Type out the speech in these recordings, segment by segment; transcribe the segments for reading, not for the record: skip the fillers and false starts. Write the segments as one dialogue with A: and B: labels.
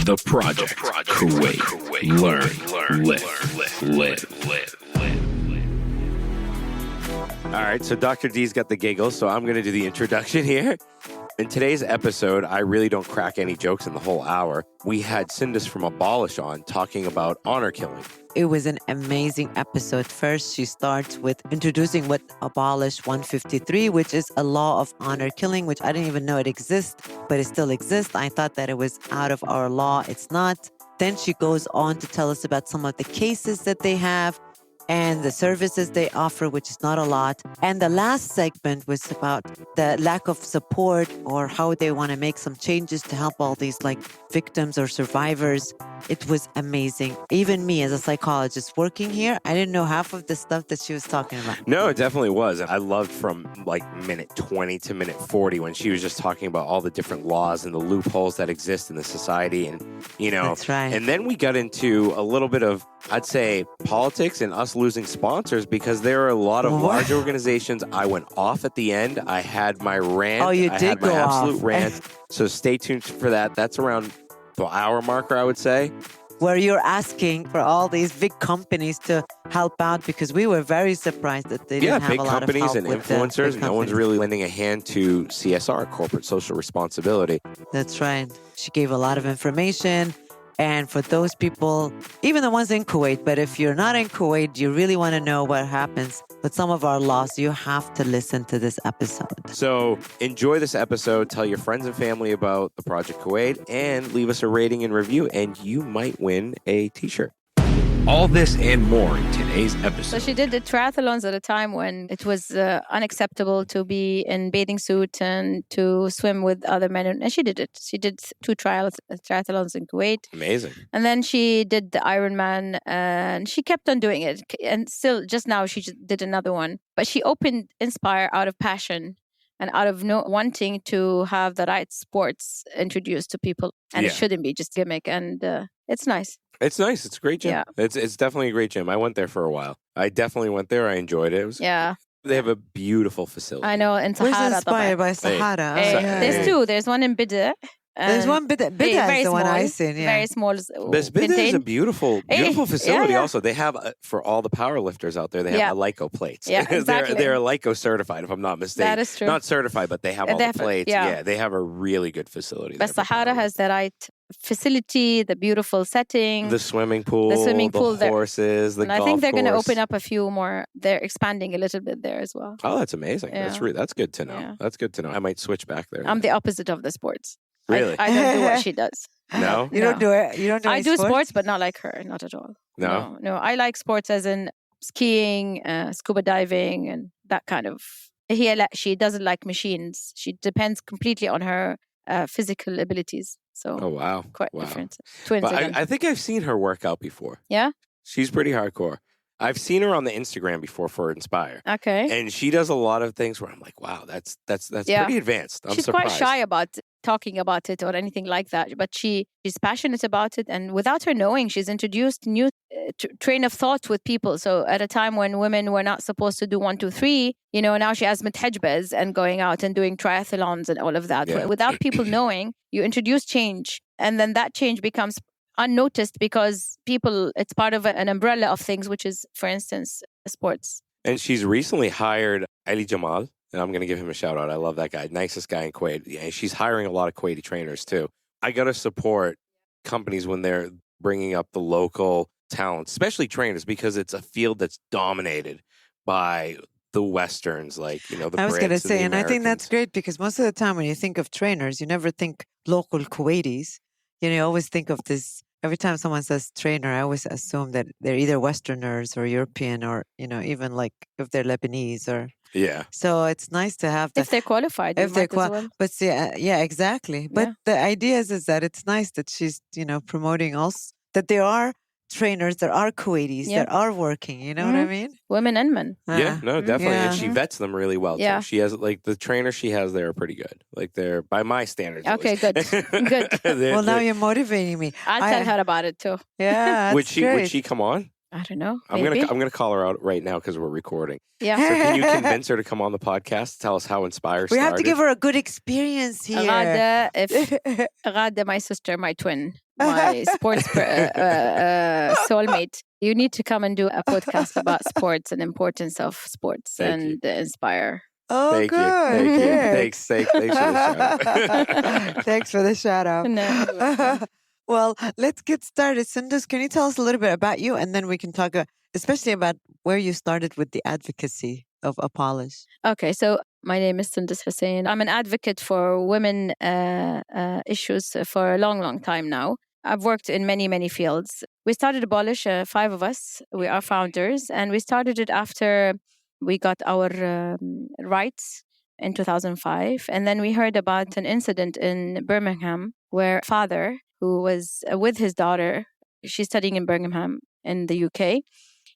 A: The Project. Kuwait. Learn. Live.
B: All right, so Dr. D's got the giggles, so I'm going to do the introduction here. In today's episode, I really don't crack any jokes in the whole hour. We had Sindus from Abolish on talking about honor killing.
C: It was an amazing episode. First, she starts with introducing what Abolish 153, which is a law of honor killing, which I didn't even know it exists, but it still exists. I thought that it was out of our law. It's not. Then she goes on to tell us about some of the cases that they have and the services they offer, which is not a lot. And the last segment was about the lack of support or how they want to make some changes to help all these like victims or survivors. It was amazing. Even me as a psychologist working here, I didn't know half of the stuff that she was talking about.
B: No, it definitely was. I loved from like minute 20 to minute 40 when she was just talking about all the different laws and the loopholes that exist in the society. And, you know,
C: That's right.
B: And then we got into a little bit of, I'd say, politics and us losing sponsors because there are a lot of large organizations. I went off at the end. I had my rant.
C: Oh, you
B: I
C: did
B: had my
C: go
B: absolute
C: off.
B: rant. So stay tuned for that. That's around the hour marker, I would say.
C: Where you're asking for all these big companies to help out because we were very surprised that they didn't have
B: big
C: a lot of
B: companies
C: help
B: and
C: with the
B: influencers.
C: big
B: No one's
C: companies.
B: really lending a hand to CSR, corporate social responsibility.
C: That's right. She gave a lot of information. And for those people, even the ones in Kuwait, but if you're not in Kuwait, you really want to know what happens with some of our laws, you have to listen to this episode.
B: So enjoy this episode. Tell your friends and family about the Project Kuwait and leave us a rating and review, and you might win a t-shirt.
A: All this and more in today's
D: So
A: episode.
D: she did the triathlons at a time when it was unacceptable to be in bathing suit and to swim with other men. And she did it. She did 2 triathlons in Kuwait.
B: Amazing.
D: And then she did the Ironman and she kept on doing it. And still, just now, she just did another one. But she opened Inspire out of passion and out of wanting to have the right sports introduced to people. And it shouldn't be just gimmick. And it's nice.
B: It's nice. It's a great gym.
D: Yeah.
B: It's definitely a great gym. I went there for a while. I definitely went there. I enjoyed it.
D: Yeah.
B: They have a beautiful facility.
D: I know. In
C: Where's
D: Sahara.
C: Inspired by Sahara?
D: Hey,
C: Oh, yeah.
D: there's 2. There's one in Bidda.
C: There's one Bidda. Bidda is the one I seen. Yeah.
D: Very small.
B: This is a beautiful facility.
D: yeah.
B: Also, they have for all the power lifters out there. They have Alico plates.
D: Yeah, exactly.
B: they're Alico certified, if I'm not mistaken.
D: That is true.
B: Not certified, but they have all the plates.
D: Yeah.
B: They have a really good facility.
D: But
B: there for
D: Sahara
B: power
D: has the right facility, the beautiful setting,
B: the swimming pool,
D: there.
B: horses, the
D: and
B: golf
D: I think they're going to
B: course.
D: open up a few more. They're expanding a little bit there as well.
B: Oh, that's amazing.
D: Yeah.
B: That's good to know.
D: Yeah.
B: That's good to know. I might switch back there.
D: I'm the opposite of the sports.
B: Really?
D: I don't do what she does.
B: No?
C: You don't do it. You don't do
D: I
C: any
D: do sports, but not like her. Not at all.
B: No?
D: No. I like sports as in skiing, scuba diving, and that kind of. She doesn't like machines. She depends completely on her physical abilities. So
B: Oh, wow.
D: quite
B: Wow.
D: different. Twins
B: But
D: again.
B: I think I've seen her work out before.
D: Yeah?
B: She's pretty hardcore. I've seen her on the Instagram before for Inspire.
D: Okay.
B: And she does a lot of things where I'm like, wow, that's
D: Yeah.
B: pretty advanced. I'm
D: She's
B: surprised.
D: quite shy about talking about it or anything like that, but she's passionate about it, and without her knowing, she's introduced new train of thought with people. So at a time when women were not supposed to do 1, 2, 3, now she has mithajbas and going out and doing triathlons and all of that.
B: Yeah.
D: Without people knowing, you introduce change, and then that change becomes unnoticed because it's part of an umbrella of things, which is, for instance, sports.
B: And she's recently hired Ali Jamal, and I'm going to give him a shout out. I love that guy. Nicest guy in Kuwait. Yeah, she's hiring a lot of Kuwaiti trainers too. I got to support companies when they're bringing up the local talent, especially trainers, because it's a field that's dominated by the Westerns, like, the
C: I was
B: Brits
C: going to
B: and
C: say,
B: the
C: and I think that's
B: Americans.
C: great because most of the time when you think of trainers, you never think local Kuwaitis. You always think of this. Every time someone says trainer, I always assume that they're either Westerners or European or, even like if they're Lebanese or.
B: Yeah.
C: So it's nice to have that.
D: If they're qualified,
C: If
D: you
C: they're
D: might as well.
C: But yeah, exactly. But
D: Yeah.
C: the idea is that it's nice that she's, promoting also that there are trainers, there are Kuwaitis
D: Yeah.
C: that are working. You know what I mean?
D: Women and men.
B: Yeah, no, definitely. And she
C: Yeah.
B: vets them really well, too.
D: Yeah.
B: She has, the trainers she has there are pretty good. Like, they're, by my standards. at
D: Okay,
B: least.
D: good. Good.
C: Well, now you're motivating me.
D: I'll tell her about it too.
C: Yeah,
B: Would
C: that's
B: she
C: great.
B: come on?
D: I don't know.
B: I'm
D: Maybe.
B: gonna call her out right now because we're recording.
D: Yeah.
B: So can you convince her to come on the podcast? Tell us how Inspire
C: We
B: started.
C: have to give her a good experience here.
D: Ghada, my sister, my twin, my sports soulmate. You need to come and do a podcast about sports and importance of sports
B: Thank you.
D: inspire.
C: Oh,
B: Thank
C: good.
B: you. Thank you.
C: good.
B: Thanks for the shout out.
C: Thanks for the shout out.
D: No.
C: Well, let's get started. Sundus, can you tell us a little bit about you? And then we can talk especially about where you started with the advocacy of Abolish.
D: Okay, so my name is Sundus Hussain. I'm an advocate for women issues for a long, long time now. I've worked in many, many fields. We started Abolish, 5 of us. We are founders, and we started it after we got our rights in 2005. And then we heard about an incident in Birmingham where a father who was with his daughter, she's studying in Birmingham in the UK,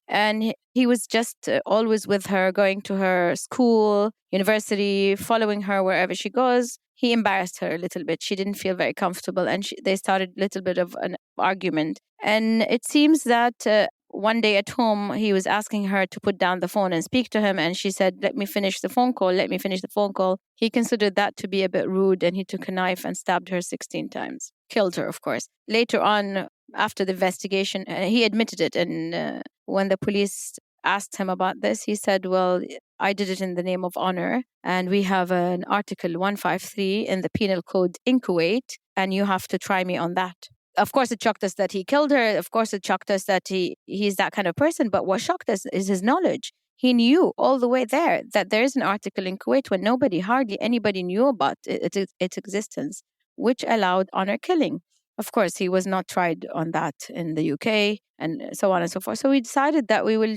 D: and he was just always with her, going to her school, university, following her wherever she goes. He embarrassed her a little bit. She didn't feel very comfortable, and they started a little bit of an argument. And it seems that one day at home, he was asking her to put down the phone and speak to him. And she said, let me finish the phone call. Let me finish the phone call. He considered that to be a bit rude, and he took a knife and stabbed her 16 times. Killed her, of course. Later on, after the investigation, he admitted it. And when the police asked him about this, he said, well, I did it in the name of honor. And we have an Article 153 in the Penal Code in Kuwait, and you have to try me on that. Of course, it shocked us that he killed her. Of course, it shocked us that he's that kind of person. But what shocked us is his knowledge. He knew all the way there that there is an article in Kuwait when hardly anybody knew about its existence, which allowed honor killing. Of course, he was not tried on that in the UK and so on and so forth. So we decided that we will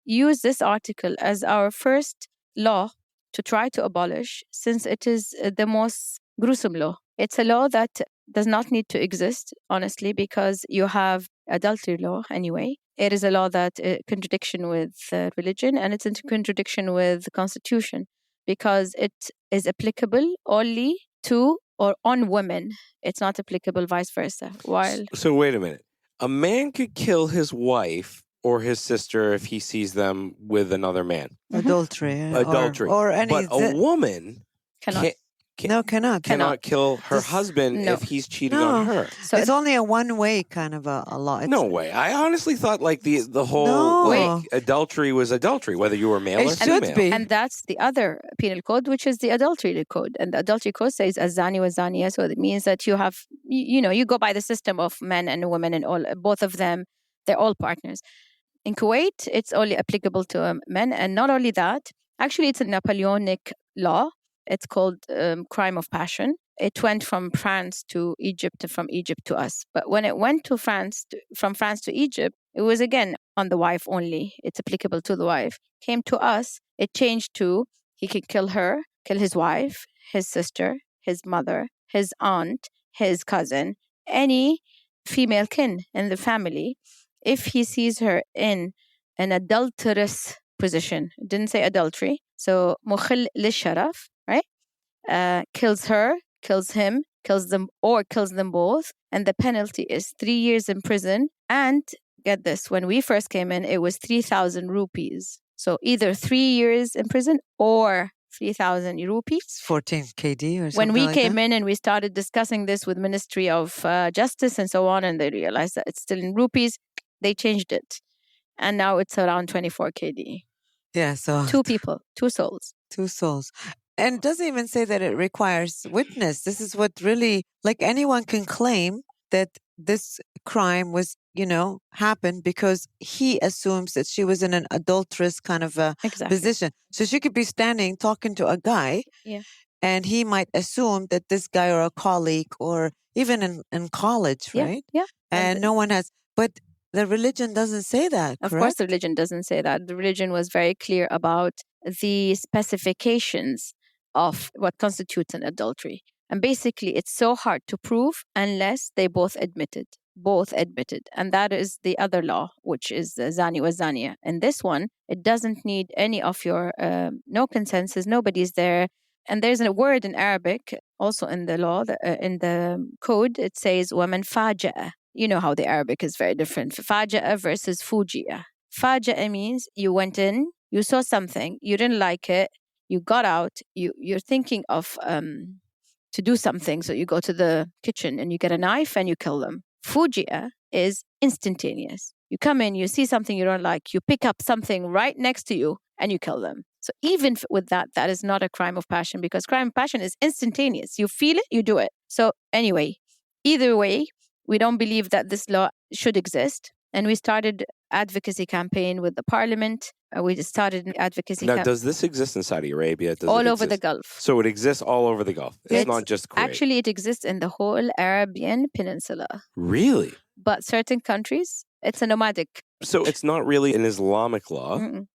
D: use this article as our first law to try to abolish, since it is the most gruesome law. It's a law that does not need to exist, honestly, because you have adultery law anyway. It is a law that is contradiction with religion, and it's in contradiction with the Constitution, because it is applicable only to or on women. It's not applicable vice versa. While
B: So wait a minute. A man could kill his wife or his sister if he sees them with another man.
C: Adultery.
B: Adultery.
C: Or any.
B: But a woman
D: cannot.
B: cannot kill her
C: This-
B: husband
D: No.
B: if he's cheating on her.
D: So
C: it's only a one-way kind of a law. It's,
B: No way. I honestly thought like the whole
C: No.
B: like adultery was adultery, whether you were male
C: It
B: or
C: should
B: female.
C: be.
D: and that's the other penal code, which is the adultery code. And the adultery code says azani wa zaniya. So it means that you have, you go by the system of men and women, and all both of them, they're all partners. In Kuwait, it's only applicable to men. And not only that, actually, it's a Napoleonic law. It's called crime of passion. It went from France to Egypt, from Egypt to us. But when it went to from France to Egypt, it was again on the wife only. It's applicable to the wife. Came to us, it changed to he could kill her, kill his wife, his sister, his mother, his aunt, his cousin, any female kin in the family, if he sees her in an adulterous position. It didn't say adultery. So mukhil lisharaf, right? Kills her, kills him, kills them, or kills them both. And the penalty is 3 years in prison. And get this, when we first came in, it was 3,000 rupees. So either 3 years in prison or 3,000 rupees.
C: 14 KD or something
D: When we
C: like
D: came
C: that?
D: in and we started discussing this with Ministry of Justice and so on, and they realized that it's still in rupees, they changed it. And now it's around 24 KD.
C: Yeah, so
D: 2 people, 2 souls.
C: 2 souls. And it doesn't even say that it requires witness. This is what really, like anyone can claim that this crime was, happened because he assumes that she was in an adulterous kind of a
D: Exactly.
C: position. So she could be standing talking to a guy,
D: Yeah.
C: and he might assume that this guy or a colleague or even in college,
D: Yeah,
C: right?
D: yeah.
C: And no one has, but the religion doesn't say that,
D: Of
C: correct?
D: course, the religion doesn't say that. The religion was very clear about the specifications of what constitutes an adultery. And basically, it's so hard to prove unless they both admitted. And that is the other law, which is zani wa zaniya. And this one, it doesn't need any of your, no consensus, nobody's there. And there's a word in Arabic, also in the law, in the code, it says, وَمَنْ فَاجَأَ. You know how the Arabic is very different. Faja'a versus fuji'a. Faja'a means you went in, you saw something, you didn't like it, you got out, you're thinking of to do something. So you go to the kitchen and you get a knife and you kill them. Fujia is instantaneous. You come in, you see something you don't like, you pick up something right next to you and you kill them. So even with that, that is not a crime of passion, because crime of passion is instantaneous. You feel it, you do it. So anyway, either way, we don't believe that this law should exist. And we started advocacy campaign with the parliament. We started an advocacy
B: Now,
D: campaign
B: does this exist in Saudi Arabia? Does
D: all
B: it
D: over the
B: exist?
D: Gulf.
B: So it exists all over the Gulf. It's not just Kuwait.
D: Actually, it exists in the whole Arabian Peninsula.
B: Really?
D: But certain countries, it's a nomadic.
B: So it's not really an Islamic law.
D: Mm-mm.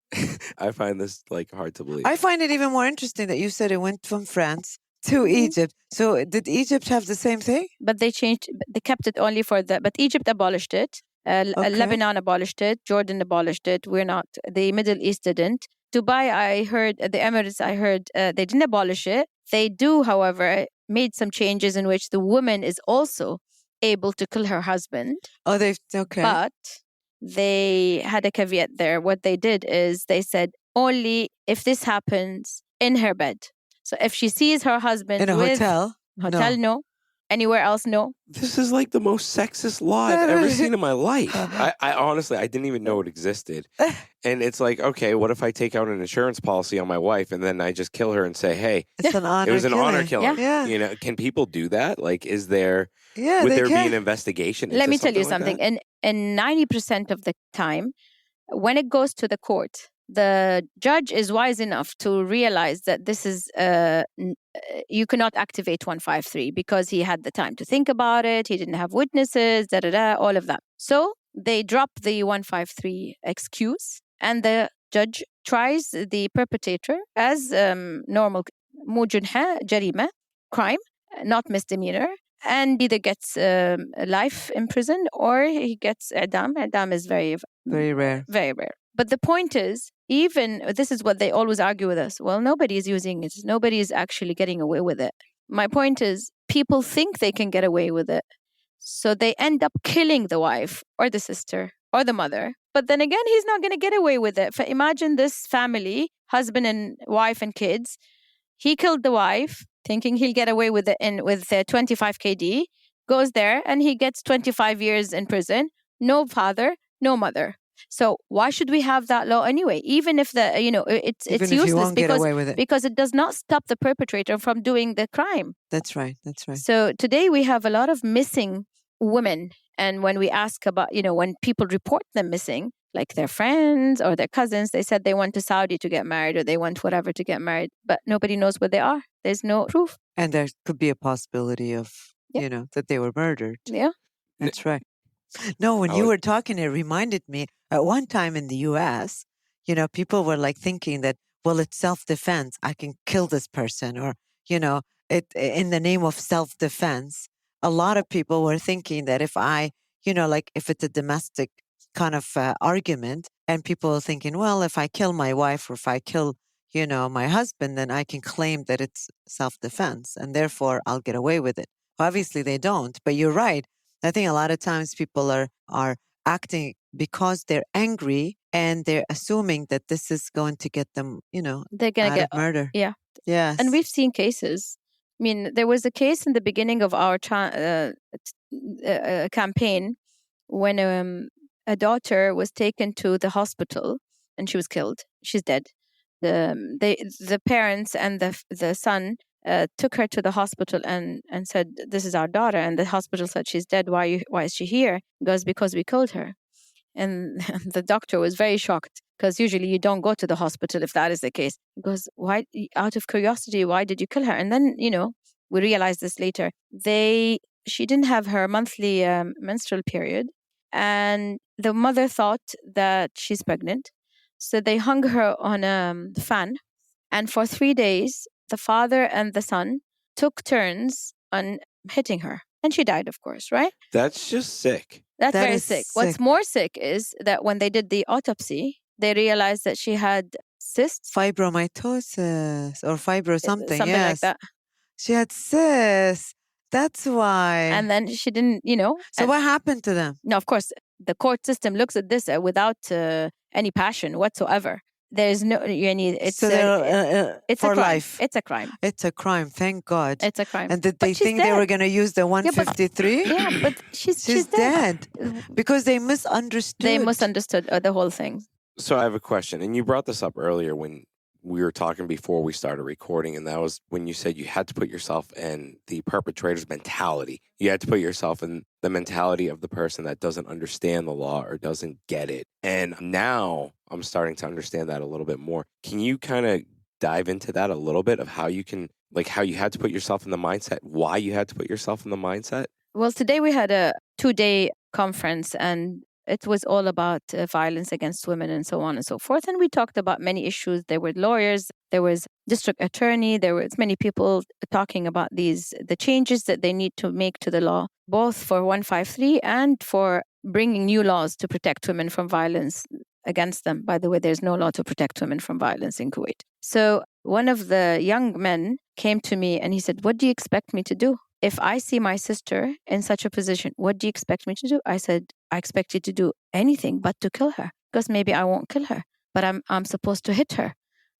B: I find this hard to believe.
C: I find it even more interesting that you said it went from France to Egypt. So did Egypt have the same thing?
D: But they kept it only for but Egypt abolished it. Lebanon abolished it. Jordan abolished it. The Middle East didn't. Dubai, I heard, the Emirates, I heard, they didn't abolish it. They do, however, made some changes in which the woman is also able to kill her husband.
C: Oh, okay.
D: But they had a caveat there. What they did is they said only if this happens in her bed. So if she sees her husband
C: in a hotel,
D: no. Anywhere else, no.
B: This is like the most sexist law I've ever seen in my life. I honestly, I didn't even know it existed. And it's like, okay, what if I take out an insurance policy on my wife and then I just kill her and say, hey,
C: it's an honor
B: it was an
C: killing.
B: honor killing.
C: Yeah.
B: You know, can people do that? Like, would there be an investigation?
D: Let me tell you
B: like
D: something.
B: That?
D: In 90% of the time, when it goes to the court, the judge is wise enough to realize that this is you cannot activate 153 because he had the time to think about it. He didn't have witnesses, all of that. So they drop the 153 excuse, and the judge tries the perpetrator as normal jarima, crime, not misdemeanor, and either gets life in prison or he gets idam. Idam is very,
C: very rare.
D: Very rare. But the point is, even this is what they always argue with us. Well, nobody is using it. Nobody is actually getting away with it. My point is, people think they can get away with it. So they end up killing the wife or the sister or the mother. But then again, he's not going to get away with it. Imagine this family, husband and wife and kids. He killed the wife, thinking he'll get away with it with 25 KD, goes there and he gets 25 years in prison. No father, no mother. So why should we have that law anyway? Even if it's useless because it does not stop the perpetrator from doing the crime.
C: That's right.
D: So today we have a lot of missing women, and when we ask about, when people report them missing, like their friends or their cousins, they said they went to Saudi to get married or they went whatever to get married, but nobody knows where they are. There's no proof.
C: And there could be a possibility of, that they were murdered.
D: Yeah.
C: That's right. No, when you were talking, it reminded me at one time in the US, people were like thinking that, well, it's self-defense. I can kill this person or, it in the name of self-defense. A lot of people were thinking that if I, if it's a domestic kind of argument and people are thinking, well, if I kill my wife or if I kill, my husband, then I can claim that it's self-defense and therefore I'll get away with it. Obviously they don't, but you're right. I think a lot of times people are acting because they're angry and they're assuming that this is going to get them,
D: they're going to get
C: murder.
D: Yeah.
C: Yes.
D: And we've seen cases. I mean, there was a case in the beginning of our campaign when a daughter was taken to the hospital and she was killed. She's dead. The parents and the son took her to the hospital and said, this is our daughter. And the hospital said, she's dead. Why is she here? He goes, because we killed her. And the doctor was very shocked because usually you don't go to the hospital if that is the case. He goes, why? Out of curiosity, why did you kill her? And then, we realized this later. She didn't have her monthly menstrual period. And the mother thought that she's pregnant. So they hung her on a fan. And for 3 days, the father and the son took turns on hitting her. And she died, of course, right?
B: That's just sick.
D: That's very sick. What's more sick is that when they did the autopsy, they realized that she had cysts.
C: Fibromatosis or fibro something.
D: Something like that.
C: She had cysts. That's why.
D: And then she didn't,
C: So what happened to them?
D: No, of course, the court system looks at this without any passion whatsoever. there's no, it's
C: So
D: it's
C: for
D: a crime.
C: life.
D: It's a crime.
C: It's a crime. Thank God.
D: It's a crime.
C: And did
D: But
C: they
D: she's
C: think they
D: dead.
C: were going to use the 153?
D: Yeah, but she's
C: dead. Because they misunderstood.
D: They misunderstood the whole thing.
B: So I have a question, and you brought this up earlier when we were talking before we started recording, and that was when you said you had to put yourself in the perpetrator's mentality. You had to put yourself in the mentality of the person that doesn't understand the law or doesn't get it. And now I'm starting to understand that a little bit more. Can you kind of dive into that a little bit of how you can, like how you had to put yourself in the mindset, why you had to put yourself in the mindset?
D: Well, today we had a 2-day conference, and it was all about violence against women and so on and so forth. And we talked about many issues. There were lawyers, there was district attorney, there was many people talking about the changes that they need to make to the law, both for 153 and for bringing new laws to protect women from violence against them. By the way, there's no law to protect women from violence in Kuwait. So one of the young men came to me and he said, "What do you expect me to do? If I see my sister in such a position, what do you expect me to do?" I said, "I expect you to do anything but to kill her, because maybe I won't kill her, but I'm supposed to hit her."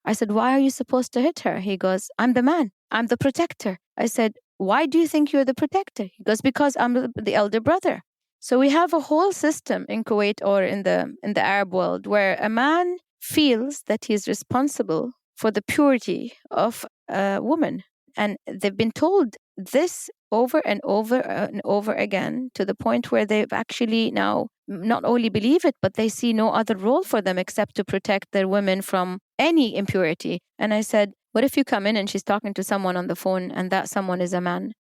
D: I said, "Why are you supposed to hit her?" He goes, "I'm the man. I'm the protector." I said, "Why do you think you're the protector?" He goes, "Because I'm the elder brother." So we have a whole system in Kuwait or in the Arab world where a man feels that he's responsible for the purity of a woman. And they've been told this over and over and over again, to the point where they've actually now not only believe it, but they see no other role for them except to protect their women from any impurity. And I said, "What if you come in and she's talking to someone on the phone and that someone is a man?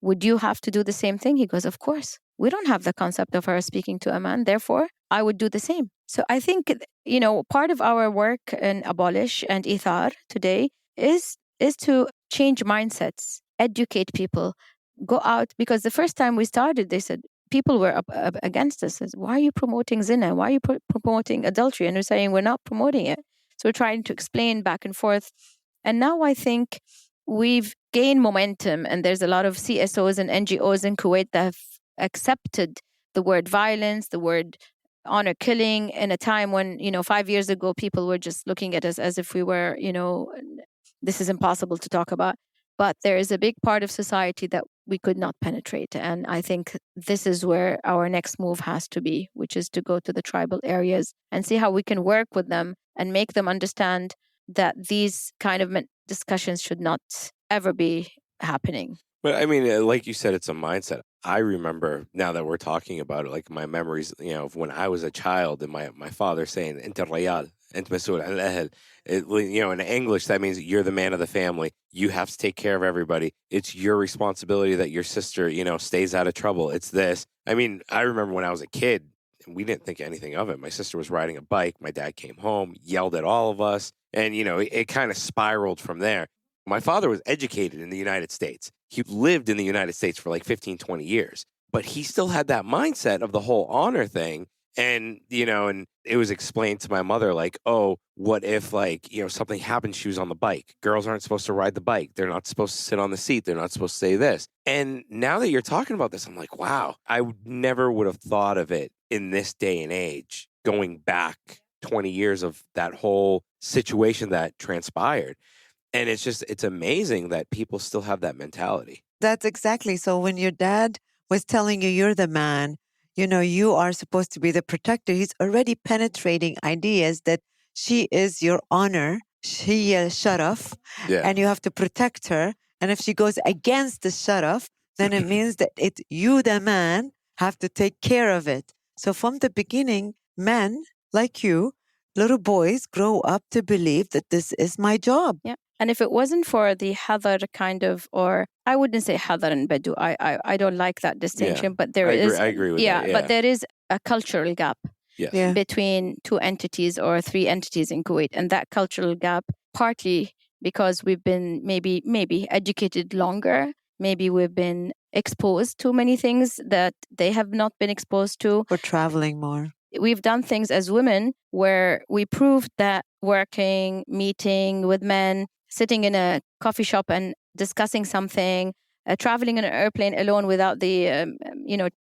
D: Would you have to do the same thing?" He goes, "Of course. We don't have the concept of her speaking to a man. Therefore, I would do the same." So I think, part of our work in Abolish and Ithar today is to change mindsets, educate people, go out. Because the first time we started, they said, people were up against us. Says, "Why are you promoting zina? Why are you promoting adultery?" And we're saying, "We're not promoting it." So we're trying to explain back and forth. And now I think we've gained momentum, and there's a lot of CSOs and NGOs in Kuwait that have accepted the word violence, the word honor killing, in a time when, 5 years ago, people were just looking at us as if we were, this is impossible to talk about. But there is a big part of society that we could not penetrate. And I think this is where our next move has to be, which is to go to the tribal areas and see how we can work with them and make them understand that these kind of discussions should not ever be happening.
B: But I mean, like you said, it's a mindset. I remember, now that we're talking about it, like my memories, of when I was a child and my father saying, "Enta rayal, ent masul al ahl." In English, that means you're the man of the family. You have to take care of everybody. It's your responsibility that your sister, stays out of trouble. It's this. I mean, I remember when I was a kid, and we didn't think anything of it. My sister was riding a bike. My dad came home, yelled at all of us. And, it kind of spiraled from there. My father was educated in the United States. He lived in the United States for like 15, 20 years. But he still had that mindset of the whole honor thing. And, and it was explained to my mother, like, oh, what if, something happened, she was on the bike. Girls aren't supposed to ride the bike. They're not supposed to sit on the seat. They're not supposed to say this. And now that you're talking about this, I'm like, wow, I never would have thought of it in this day and age, going back 20 years of that whole situation that transpired. And it's amazing that people still have that mentality.
C: That's exactly. So when your dad was telling you you're the man, you are supposed to be the protector, he's already penetrating ideas that she is your honor, she sharaf, and you have to protect her. And if she goes against the sharaf, then it means that you, the man, have to take care of it. So from the beginning, men like you, little boys, grow up to believe that this is my job.
D: Yeah. And if it wasn't for the hadar kind of, or I wouldn't say hadar and bedu, I don't like that distinction, but there is.
B: I agree with that. Yeah,
D: but there is a cultural gap between two entities or three entities in Kuwait. And that cultural gap, partly because we've been maybe educated longer, maybe we've been exposed to many things that they have not been exposed to.
C: We're traveling more.
D: We've done things as women where we proved that working, meeting with men, sitting in a coffee shop and discussing something, traveling in an airplane alone without the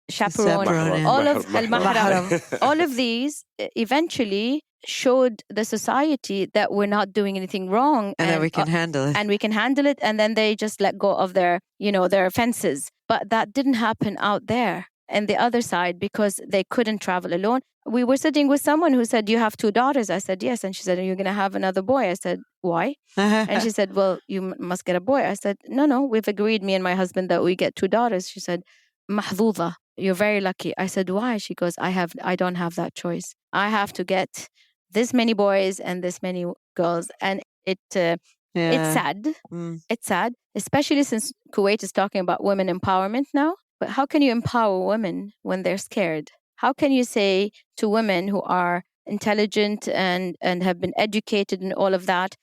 D: chaperone,
C: Chaperone,
D: all of
B: Mahram.
D: all of these eventually showed the society that we're not doing anything wrong,
C: and then we can handle it.
D: and we can handle it, and then they just let go of their offenses. But that didn't happen out there and the other side, because they couldn't travel alone. We were sitting with someone who said, "You have 2 daughters?" I said, "Yes." And she said, "Are you going to have another boy?" I said, "Why?" And she said, "Well, you must get a boy." I said, No, we've agreed, me and my husband, that we get 2 daughters. She said, "Mahduda, you're very lucky." I said, "Why?" She goes, I don't have that choice. I have to get this many boys and this many girls." And it's sad. It's sad, especially since Kuwait is talking about women empowerment now. But how can you empower women when they're scared? How can you say to women who are intelligent and have been educated and all of that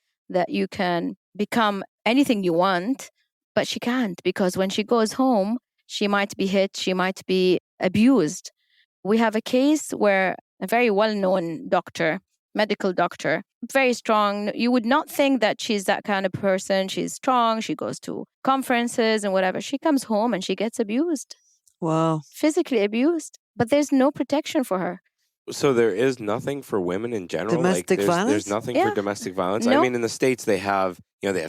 D: you can become anything you want? But she can't, because when she goes home, she might be hit, she might be abused. We have a case where a very well-known medical doctor, very strong. You would not think that she's that kind of person. She's strong. She goes to conferences and whatever. She comes home and she gets abused.
C: Wow.
D: Physically abused. But there's no protection for her.
B: So there is nothing for women in general?
C: Domestic violence?
B: There's nothing for domestic violence?
D: No.
B: I mean, in the States, they have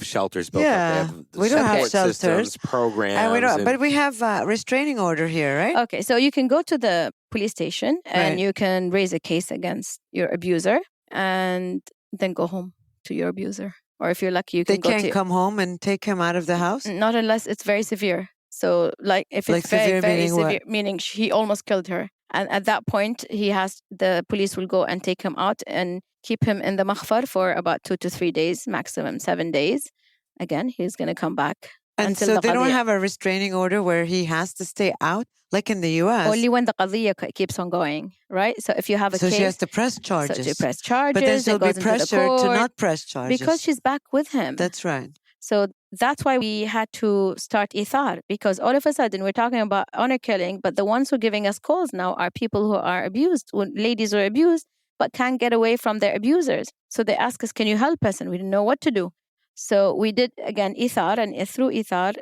B: shelters built up. They have
C: we don't have
B: support
C: shelters.
B: systems, programs.
C: And but we have a restraining order here, right?
D: Okay, so you can go to the police station and you can raise a case against your abuser and then go home to your abuser. Or if you're lucky, you can
C: They can't come home and take him out of the house?
D: Not unless it's very severe. So if it's very, very severe, meaning he almost killed her. And at that point, the police will go and take him out and keep him in the makhfar for about 2 to 3 days, maximum 7 days. Again, he's going to come back.
C: And so they don't have a restraining order where he has to stay out, like in the U.S.
D: Only when the qadiyya keeps on going, right? So if you have a case...
C: So she has to press charges.
D: So she press charges.
C: But then she'll be pressured to not press charges.
D: Because she's back with him.
C: That's right.
D: So that's why we had to start ithar, because all of a sudden we're talking about honor killing, but the ones who are giving us calls now are people who are abused, ladies who are abused, but can't get away from their abusers. So they ask us, "Can you help us?" And we didn't know what to do. So we did, again, ithar, and through ithar,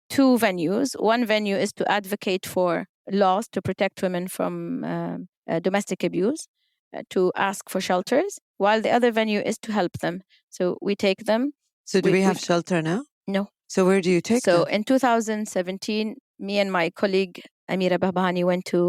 D: 2 venues. One venue is to advocate for laws to protect women from domestic abuse, to ask for shelters, while the other venue is to help them. So we take them.
C: So do we have shelter now?
D: No.
C: So where do you take them?
D: So in 2017, me and my colleague Amira Bahbahani went to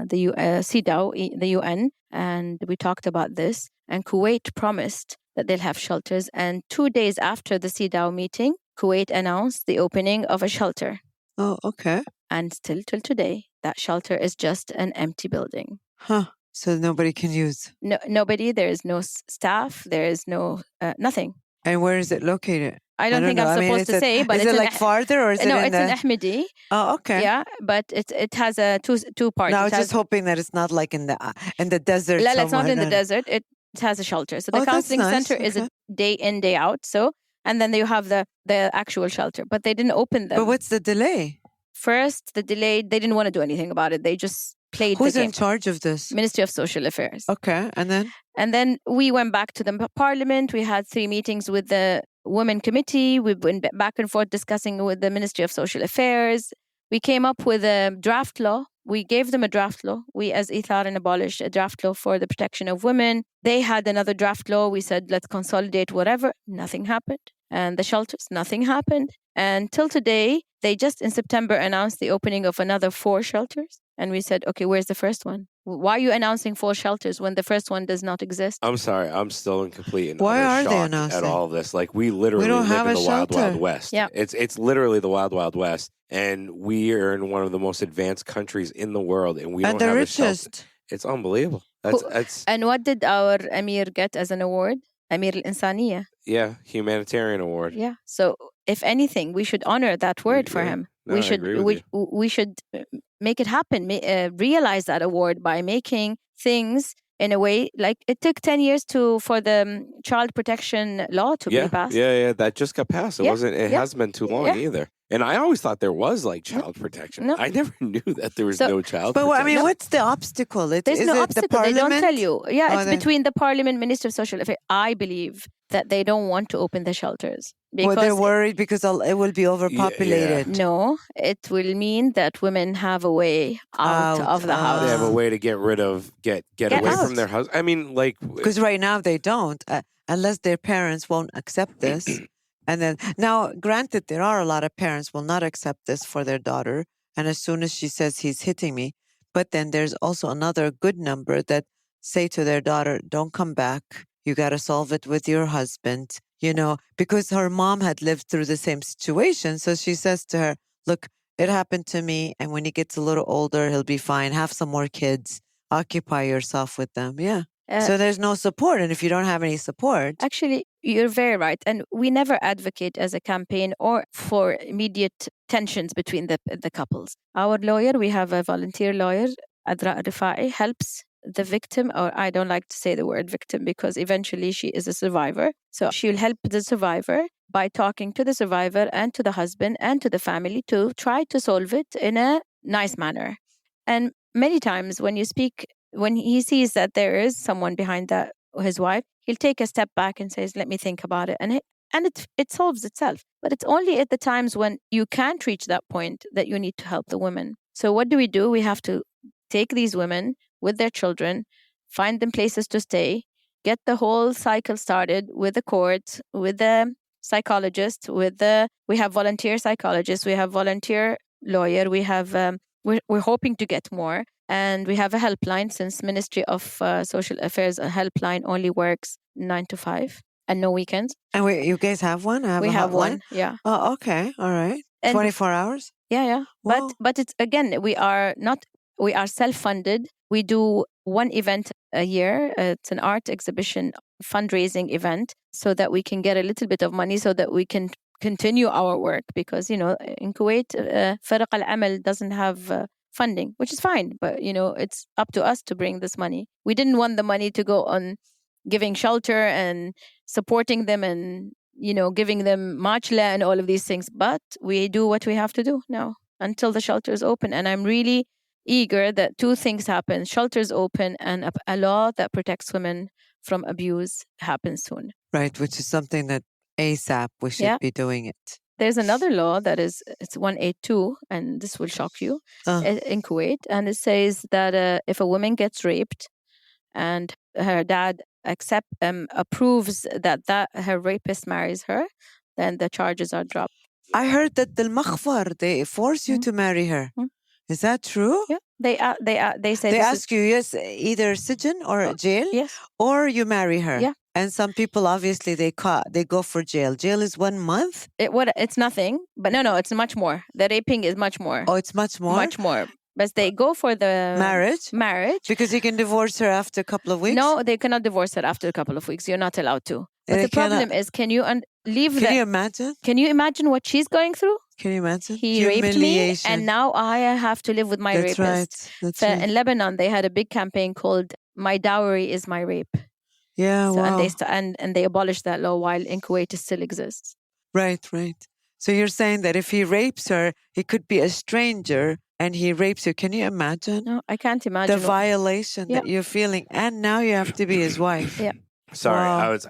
D: the CEDAW, the UN, and we talked about this. And Kuwait promised that they'll have shelters. And 2 days after the CEDAW meeting, Kuwait announced the opening of a shelter.
C: Oh, okay.
D: And still till today, that shelter is just an empty building.
C: Huh. So nobody can use?
D: No, nobody. There is no staff. There is no nothing.
C: And where is it located?
D: I don't think I'm supposed to say, but
C: is it like farther or is it
D: no?
C: in
D: It's in Ahmadi.
C: Oh, okay.
D: Yeah, but it has a two parts.
C: No, I was just hoping that it's not like in the desert.
D: No, it's not in the desert. It has a shelter. So the counseling center is a day in, day out. So, and then you have the actual shelter, but they didn't open them.
C: But what's the delay?
D: First, the delay, they didn't want to do anything about it. They just played
C: Who's
D: the game.
C: in charge of this?
D: Ministry of Social Affairs.
C: Okay, and then?
D: And then we went back to the parliament. We had 3 meetings with the Women Committee. We went back and forth discussing with the Ministry of Social Affairs. We came up with a draft law. We gave them a draft law. We, as Ithar and Abolish, a draft law for the protection of women. They had another draft law. We said, let's consolidate whatever. Nothing happened. And the shelters, nothing happened. And till today, they just in September announced the opening of another 4 shelters. And we said, okay, where's the first one? Why are you announcing 4 shelters when the first one does not exist?
B: I'm sorry. I'm still in complete and
C: Why are
B: shock
C: they announcing?
B: at all of this. Like, we literally
C: don't
B: live
C: have
B: in
C: a
B: the wild,
C: shelter.
B: wild west.
D: Yeah.
B: It's literally the wild, wild west. And we are in one of the most advanced countries in the world. And we don't
C: the
B: have
C: richest.
B: a shelter. It's unbelievable. That's
D: And what did our Amir get as an award? Amir al-Insaniya.
B: Yeah, humanitarian award.
D: Yeah. So if anything, we should honor that word for him.
B: No,
D: we should make it happen. Realize that award by making things in a way like it took 10 years for the child protection law to be passed.
B: Yeah. That just got passed. It
D: Yeah,
B: wasn't. It
D: yeah,
B: hasn't been too long
D: yeah.
B: either. And I always thought there was like child protection.
D: No.
B: I never knew that there was
D: So-
B: no child
C: But
B: protection.
C: I mean, what's the obstacle?
D: There's
C: is
D: no
C: it
D: obstacle.
C: The
D: They don't
C: parliament?
D: tell you. Yeah,
C: Oh,
D: it's
C: they-
D: between the parliament, Minister of Social Affairs. I believe that they don't want to open the shelters
C: Well,
D: because
C: they're worried because it will be overpopulated.
D: no, it will mean that women have a way out of the
B: They
D: house.
B: have a way to get rid of get
D: Get
B: away
D: out.
B: from their house. I mean, like
C: Because right now they don't, unless their parents won't accept this. And then now, granted, there are a lot of parents will not accept this for their daughter. And as soon as she says he's hitting me, but then there's also another good number that say to their daughter, "Don't come back. You got to solve it with your husband." Because her mom had lived through the same situation. So she says to her, "Look, it happened to me, and when he gets a little older, he'll be fine. Have some more kids. Occupy yourself with them." Yeah. So there's no support. And if you don't have any support,
D: Actually, you're very right. And we never advocate as a campaign or for immediate tensions between the couples. Our lawyer, we have a volunteer lawyer, Adra Rifai, helps the victim, or I don't like to say the word victim because eventually she is a survivor. So she'll help the survivor by talking to the survivor and to the husband and to the family to try to solve it in a nice manner. And many times when he sees that there is someone behind that, his wife, he'll take a step back and says, "Let me think about it." And it solves itself. But it's only at the times when you can't reach that point that you need to help the women. So what do? We have to take these women with their children, find them places to stay, get the whole cycle started with the courts, with the psychologist, we have volunteer psychologists, we have volunteer lawyer, we have we're hoping to get more. And we have a helpline since Ministry of Social Affairs, a helpline only works 9 to 5 and no weekends.
C: and you guys have one?
D: We
C: a
D: have
C: hotline?
D: one, yeah.
C: Oh, okay. All right.
D: And
C: 24 hours?
D: yeah.
C: Wow.
D: But it's again, we are self-funded. We do one event a year. It's an art exhibition fundraising event so that we can get a little bit of money so that we can continue our work because, in Kuwait, Faraq al-Amal doesn't have funding, which is fine. But, it's up to us to bring this money. We didn't want the money to go on giving shelter and supporting them and, giving them machla and all of these things. But we do what we have to do now until the shelter is open. And I'm really eager that two things happen. Shelters open and a law that protects women from abuse happens soon.
C: Right, which is something that ASAP we should be doing it.
D: There's another law it's 182, and this will shock you, in Kuwait. And it says that if a woman gets raped and her dad approves that her rapist marries her, then the charges are dropped.
C: I heard that the Makhfar, they force you to marry her. Is that true?
D: Yeah. They say
C: they ask you, yes, either sijin or jail,
D: yes,
C: or you marry her.
D: Yeah.
C: And some people, obviously, they go for jail. Jail is 1 month?
D: It's nothing, but no, it's much more. The raping is much more.
C: Oh, it's much more?
D: Much more. But they go for the
C: marriage. Because you can divorce her after a couple of weeks?
D: No, they cannot divorce her after a couple of weeks. You're not allowed to. But the problem is, can you imagine? Can you imagine what she's going through?
C: Can you imagine?
D: He raped me, and now I have to live with my rapist.
C: That's right.
D: In Lebanon, they had a big campaign called "My Dowry Is My Rape."
C: Yeah, wow.
D: And they abolished that law while in Kuwait it still exists.
C: Right. So you're saying that if he rapes her, he could be a stranger and he rapes you. Can you imagine?
D: No, I can't imagine.
C: The violation that you're feeling. And now you have to be his wife.
D: Yeah.
B: Sorry,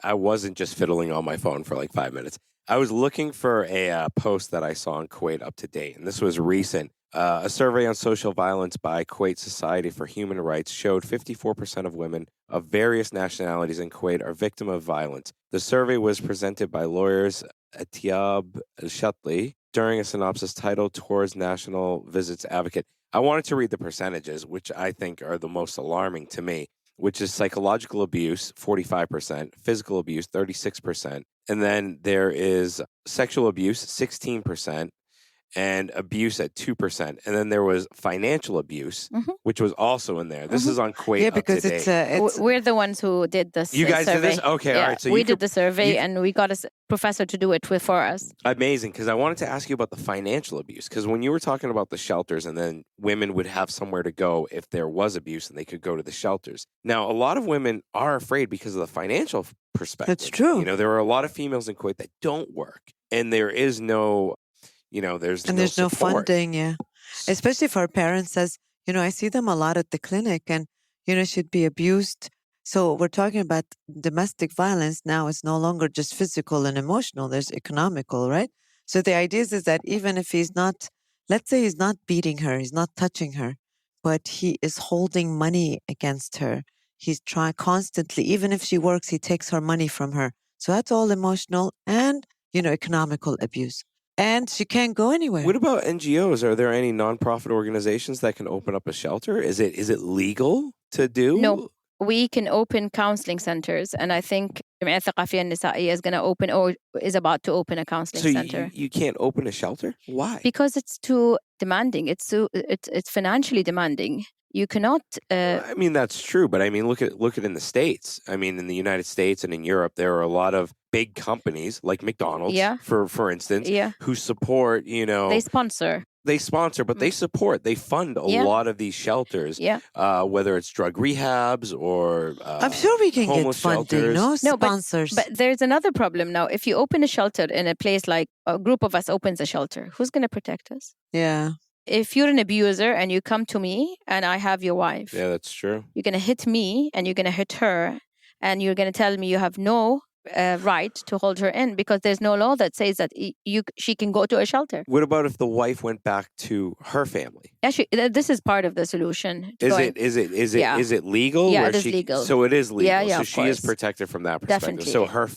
B: I wasn't just fiddling on my phone for like 5 minutes. I was looking for a post that I saw on Kuwait Up to Date, and this was recent. A survey on social violence by Kuwait Society for Human Rights showed 54% of women of various nationalities in Kuwait are victim of violence. The survey was presented by lawyers Atiab Al-Shatli during a synopsis titled Towards National Visits Advocate. I wanted to read the percentages, which I think are the most alarming to me, which is psychological abuse, 45%, physical abuse, 36%, and then there is sexual abuse, 16%, and abuse at 2%. And then there was financial abuse, which was also in there. This is on Kuwait Up to Date.
D: We're the ones who did this.
B: You guys
D: survey.
B: did this? Okay,
D: yeah.
B: all right. So
D: we did the survey and we got a professor to do it for us.
B: Amazing, because I wanted to ask you about the financial abuse. Because when you were talking about the shelters and then women would have somewhere to go if there was abuse and they could go to the shelters. Now, a lot of women are afraid because of the financial perspective.
C: That's true.
B: There are a lot of females in Kuwait that don't work. And there is no there's
C: And
B: no
C: there's no
B: support.
C: funding, yeah. Especially for parents, as I see them a lot at the clinic, and she'd be abused. So we're talking about domestic violence now. It's no longer just physical and emotional. There's economical, right? So the idea is that even if he's not, let's say he's not beating her, he's not touching her, but he is holding money against her. He's trying constantly, even if she works, he takes her money from her. So that's all emotional and, economical abuse. And she can't go anywhere.
B: What about NGOs? Are there any nonprofit organizations that can open up a shelter? Is it legal to do?
D: No. We can open counseling centers, and I think الجمعية الثقافية النسائية is going to open or is about to open a counseling center.
B: So you can't open a shelter? Why?
D: Because it's too demanding. It's financially demanding. You cannot.
B: I mean, that's true, but I mean, look at in the States. I mean, in the United States and in Europe, there are a lot of big companies like McDonald's, for instance, who support. They sponsor, but they support. They fund a lot of these shelters. Whether it's drug rehabs or
C: I'm sure we can get funding.
B: Shelters.
C: No sponsors.
D: But there's another problem now. If you open a shelter in a place like a group of us opens a shelter, who's going to protect us?
C: Yeah.
D: If you're an abuser and you come to me and I have your wife.
B: Yeah, that's true.
D: You're going to hit me and you're going to hit her and you're going to tell me you have no right to hold her in because there's no law that says that she can go to a shelter.
B: What about if the wife went back to her family?
D: Actually, this is part of the solution.
B: Is it legal?
D: Yeah, it is legal.
B: So it is legal.
D: Yeah,
B: so
D: of
B: she
D: course.
B: is protected from that perspective.
D: Definitely.
B: So her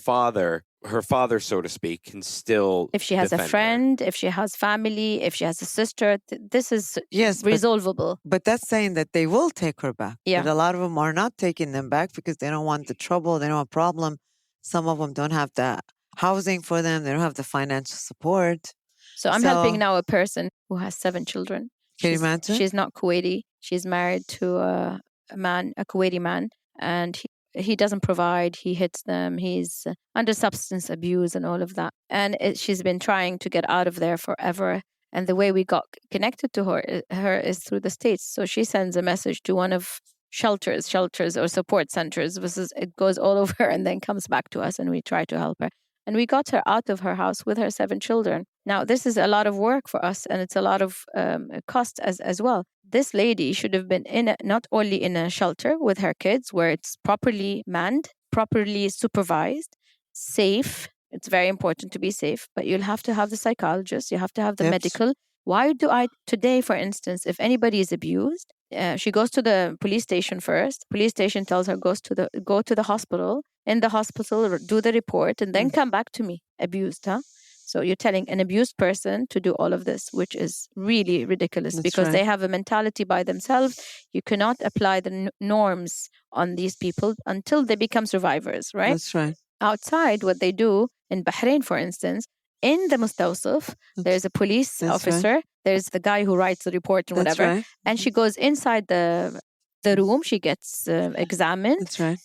B: father, so to speak, can still
D: if she has a
B: defend
D: friend,
B: her.
D: if she has family, if she has a sister, this is resolvable.
C: But that's saying that they will take her back.
D: Yeah.
C: But a lot of them are not taking them back because they don't want the trouble. They don't want problem. Some of them don't have the housing for them. They don't have the financial support.
D: So I'm helping now a person who has 7 children.
C: Can you imagine?
D: She's not Kuwaiti. She's married to a Kuwaiti man, and he doesn't provide. He hits them. He's under substance abuse and all of that. And she's been trying to get out of there forever. And the way we got connected to her is through the States. So she sends a message to one of shelters or support centers. It goes all over and then comes back to us, and we try to help her. And we got her out of her house with her 7 children. Now, this is a lot of work for us, and it's a lot of cost as well. This lady should have been not only in a shelter with her kids, where it's properly manned, properly supervised, safe. It's very important to be safe, but you'll have to have the psychologist. You have to have the medical. Why do today, for instance, if anybody is abused, she goes to the police station first. Police station tells her go to the hospital. In the hospital, do the report, and then come back to me. Abused, huh? So you're telling an abused person to do all of this, which is really ridiculous because they have a mentality by themselves. You cannot apply the norms on these people until they become survivors, right?
C: That's right.
D: Outside, what they do in Bahrain, for instance, in the Mustawsif, there's a police officer. Right. There's the guy who writes the report and whatever.
C: Right.
D: And she goes inside the room. She gets examined.
C: That's right.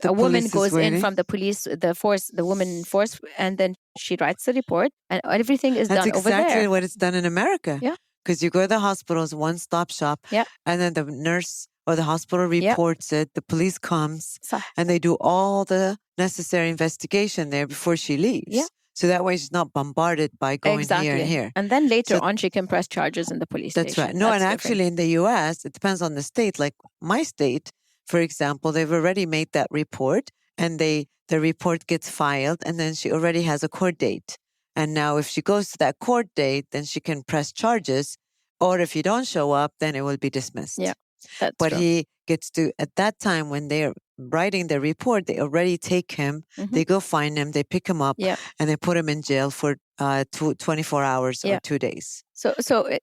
D: A woman goes in from the police, the woman force, and then she writes the report, and everything is done over there.
C: That's exactly what it's done in America.
D: Yeah.
C: Because you go to the hospital's one-stop shop, and then the nurse or the hospital reports it. The police comes, and they do all the necessary investigation there before she leaves.
D: Yeah.
C: So that way she's not bombarded by going here and here.
D: And then later on, she can press charges in the police station.
C: That's right. No, and actually in the U.S., it depends on the state. Like my state, for example, they've already made that report, and the report gets filed, and then she already has a court date. And now if she goes to that court date, then she can press charges. Or if you don't show up, then it will be dismissed.
D: Yeah, that's
C: But
D: true.
C: he gets to, at that time when they're writing the report, they already take him, they go find him, they pick him up, and they put him in jail for 24 hours or 2 days.
D: So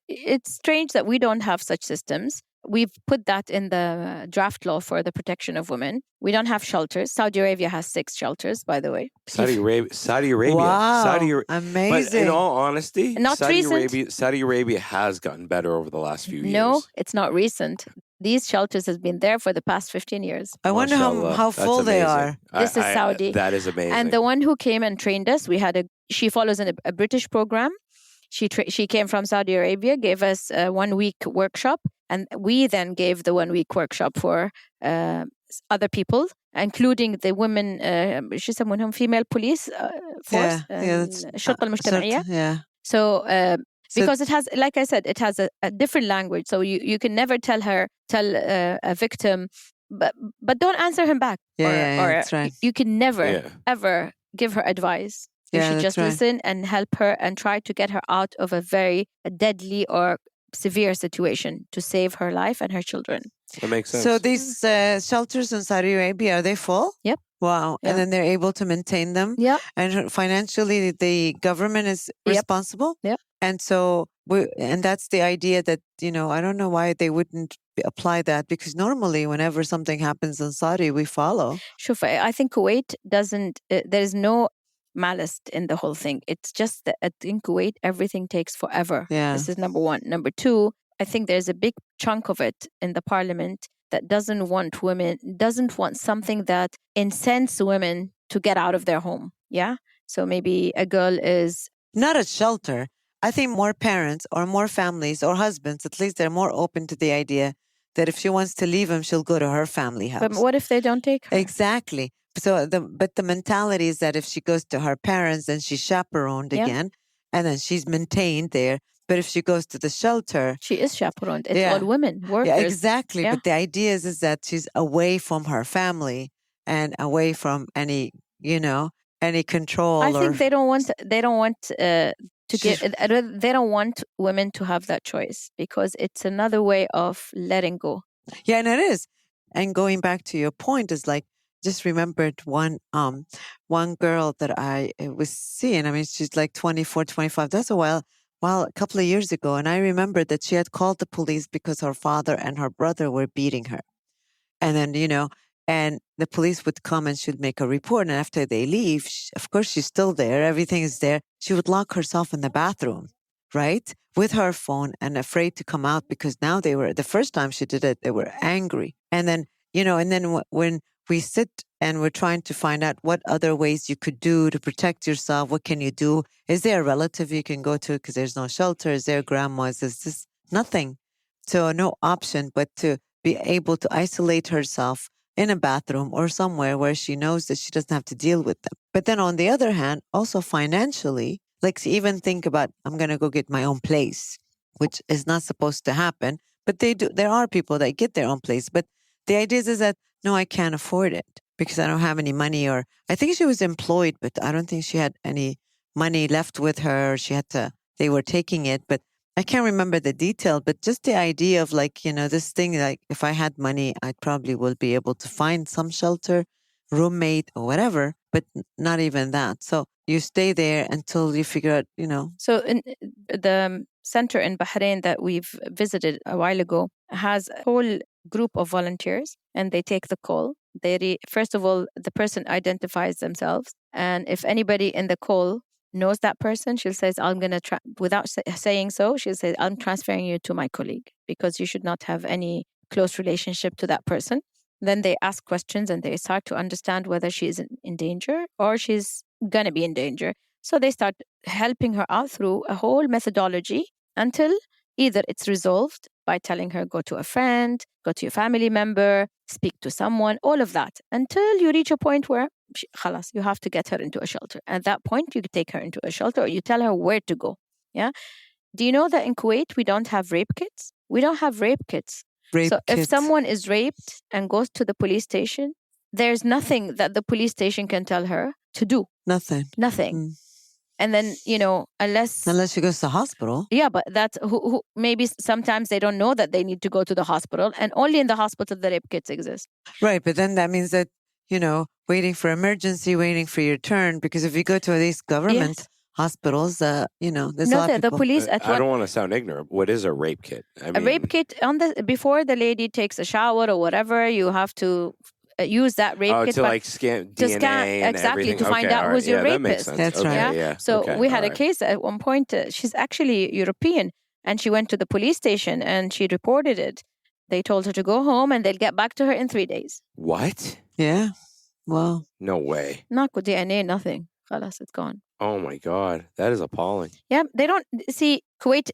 D: it's strange that we don't have such systems. We've put that in the draft law for the protection of women. We don't have shelters. Saudi Arabia has 6 shelters, by the way.
B: Saudi Arabia.
C: Wow, amazing.
B: But in all honesty,
D: Not recent.
B: Saudi Arabia has gotten better over the last few years.
D: No, it's not recent. These shelters have been there for the past 15 years.
C: I wonder how full they are.
D: This is Saudi.
B: That is amazing.
D: And the one who came and trained us, she follows a British program. She came from Saudi Arabia, gave us a 1-week workshop, and we then gave the 1-week workshop for other people, including the women, شو يسمونهم female police force, الشرطة المجتمعية. So because it has, like I said, it has a different language. So you can never tell a victim, but don't answer him back.
C: Yeah, that's right.
D: You can never, ever give her advice. You should just listen and help her and try to get her out of a very deadly or severe situation to save her life and her children.
B: That makes sense.
C: So these shelters in Saudi Arabia, are they full?
D: Yep.
C: Wow.
D: Yeah.
C: And then they're able to maintain them?
D: Yep.
C: And financially, the government is responsible?
D: Yep.
C: And so, and that's the idea that, I don't know why they wouldn't apply that, because normally whenever something happens in Saudi, we follow.
D: Sure. I think Kuwait doesn't, there is no malice in the whole thing. It's just that in Kuwait, everything takes forever.
C: Yeah.
D: This is number one. Number two, I think there's a big chunk of it in the parliament that doesn't want something that incents women to get out of their home. Yeah. So maybe a girl is
C: not a shelter. I think more parents or more families or husbands, at least they're more open to the idea that if she wants to leave him, she'll go to her family house.
D: But what if they don't take her?
C: Exactly. So the mentality is that if she goes to her parents, then she's chaperoned again, and then she's maintained there. But if she goes to the shelter,
D: she is chaperoned. It's all women, workers.
C: Yeah, exactly. Yeah. But the idea is that she's away from her family and away from any control.
D: I think they don't want they don't want women to have that choice, because it's another way of letting go.
C: Yeah, and it is. And going back to your point is like, just remembered one girl that I was seeing. I mean, she's like 24, 25. That's a couple of years ago. And I remembered that she had called the police because her father and her brother were beating her. And then, and the police would come and she'd make a report. And after they leave, of course, she's still there. Everything is there. She would lock herself in the bathroom, right? With her phone and afraid to come out, because now the first time she did it, they were angry. And then, when we sit and we're trying to find out what other ways you could do to protect yourself, what can you do? Is there a relative you can go to because there's no shelter? Is there grandma? Is this nothing? So no option but to be able to isolate herself in a bathroom or somewhere where she knows that she doesn't have to deal with them. But then on the other hand, also financially, like even think about, I'm going to go get my own place, which is not supposed to happen. But they do. There are people that get their own place. But the idea is that, no, I can't afford it because I don't have any money. Or I think she was employed, but I don't think she had any money left with her. They were taking it. But I can't remember the detail, but just the idea of like, this thing, like if I had money, I probably will be able to find some shelter, roommate or whatever, but not even that. So you stay there until you figure out,
D: So in the center in Bahrain that we've visited a while ago has a whole group of volunteers, and they take the call. First of all, the person identifies themselves. And if anybody in the call knows that person, she'll say, I'm going to, without saying so, she'll say, I'm transferring you to my colleague because you should not have any close relationship to that person. Then they ask questions and they start to understand whether she is in danger or she's going to be in danger. So they start helping her out through a whole methodology until either it's resolved by telling her, go to a friend, go to your family member, speak to someone, all of that, until you reach a point where khalas, you have to get her into a shelter. At that point, you take her into a shelter or you tell her where to go. Yeah. Do you know that in Kuwait, we don't have rape kits? We don't have rape kits. If someone is raped and goes to the police station, there's nothing that the police station can tell her to do. Nothing. Mm. And then, unless
C: she goes to the hospital.
D: Yeah, but that's who maybe sometimes they don't know that they need to go to the hospital, and only in the hospital the rape kits exist.
C: Right. But then that means that, waiting for emergency, waiting for your turn, because if you go to these government hospitals, there's a lot of
D: the
C: people.
D: police
B: I don't want to sound ignorant. What is a rape kit?
D: A rape kit before the lady takes a shower or whatever, you have to use that rape kit
B: to scan DNA and
D: exactly
B: everything.
D: to find out who's your rapist.
C: That's right.
B: Yeah.
D: So we had a case at one point. She's actually European, and she went to the police station and she reported it. They told her to go home and they'll get back to her in 3 days.
B: What?
C: Yeah. Well,
B: no way.
D: Not with DNA, nothing. Khalas, it's gone.
B: Oh my God, that is appalling.
D: Yeah, they don't see Kuwait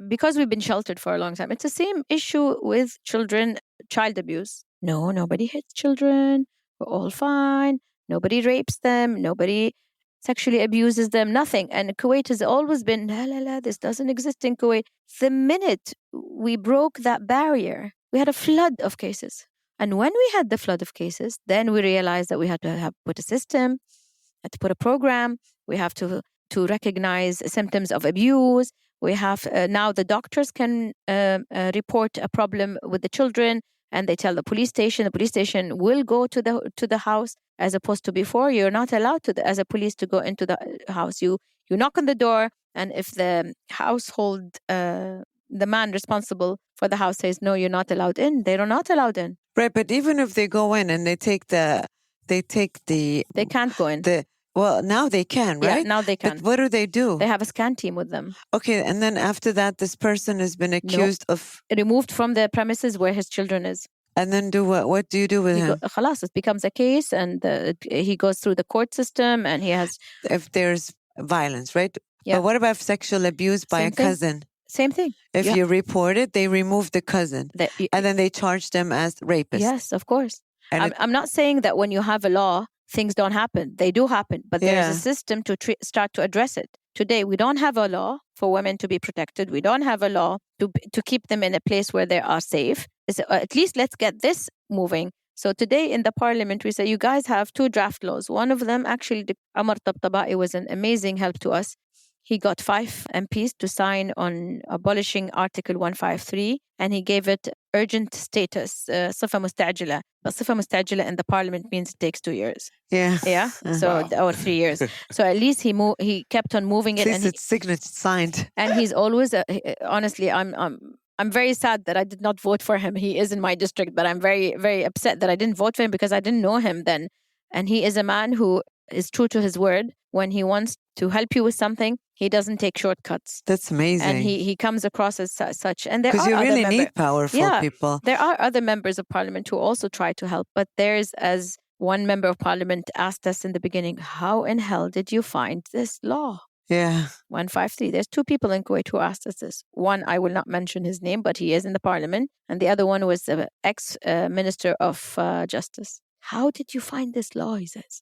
D: because we've been sheltered for a long time. It's the same issue with children, child abuse. No, nobody hits children. We're all fine. Nobody rapes them. Nobody sexually abuses them, nothing. And Kuwait has always been, la, la, la, this doesn't exist in Kuwait. The minute we broke that barrier, we had a flood of cases. And when we had the flood of cases, then we realized that we had to put a system, had to put a program. We have to recognize symptoms of abuse. We have now the doctors can report a problem with the children, and they tell the police station. The police station will go to the house, as opposed to before. You're not allowed to, as a police, to go into the house. You knock on the door, and if the household, the man responsible for the house says no, you're not allowed in, they're not allowed in.
C: Right, but even if they go in and they
D: can't go in.
C: Well, now they can, right?
D: Yeah, now they can.
C: But what do?
D: They have a scan team with them.
C: Okay, and then after that, this person has been accused of...
D: Removed from the premises where his children is.
C: And then do what? What do you do with him?
D: Khalas, it becomes a case, and he goes through the court system, and he has...
C: If there's violence, right?
D: Yeah.
C: But what about sexual abuse by a cousin?
D: Same thing.
C: If you report it, they remove the cousin. And then they charge them as rapists.
D: Yes, of course. I'm not saying that when you have a law, things don't happen. They do happen. But there's a system to start to address it. Today, we don't have a law for women to be protected. We don't have a law to keep them in a place where they are safe. So at least let's get this moving. So today in the parliament, we say, you guys have 2 draft laws. One of them, actually, Amar Tabtabai was an amazing help to us. He got 5 MPs to sign on abolishing Article 153, and he gave it urgent status, صفة مستعجلة. But صفة مستعجلة in the parliament means it takes 2 years.
C: Yeah.
D: Yeah. So, or 3 years. So at least he kept on moving it.
C: At least it's signed.
D: And he's always, honestly, I'm very sad that I did not vote for him. He is in my district, but I'm very, very upset that I didn't vote for him because I didn't know him then. And he is a man who is true to his word. When he wants to help you with something, he doesn't take shortcuts.
C: That's amazing.
D: And he comes across as such. And there are
C: because you really need powerful people.
D: There are other members of parliament who also try to help. But there's, as one member of parliament asked us in the beginning, how in hell did you find this law?
C: Yeah.
D: 153. There's 2 people in Kuwait who asked us this. One, I will not mention his name, but he is in the parliament. And the other one was the ex-minister of justice. How did you find this law, he says.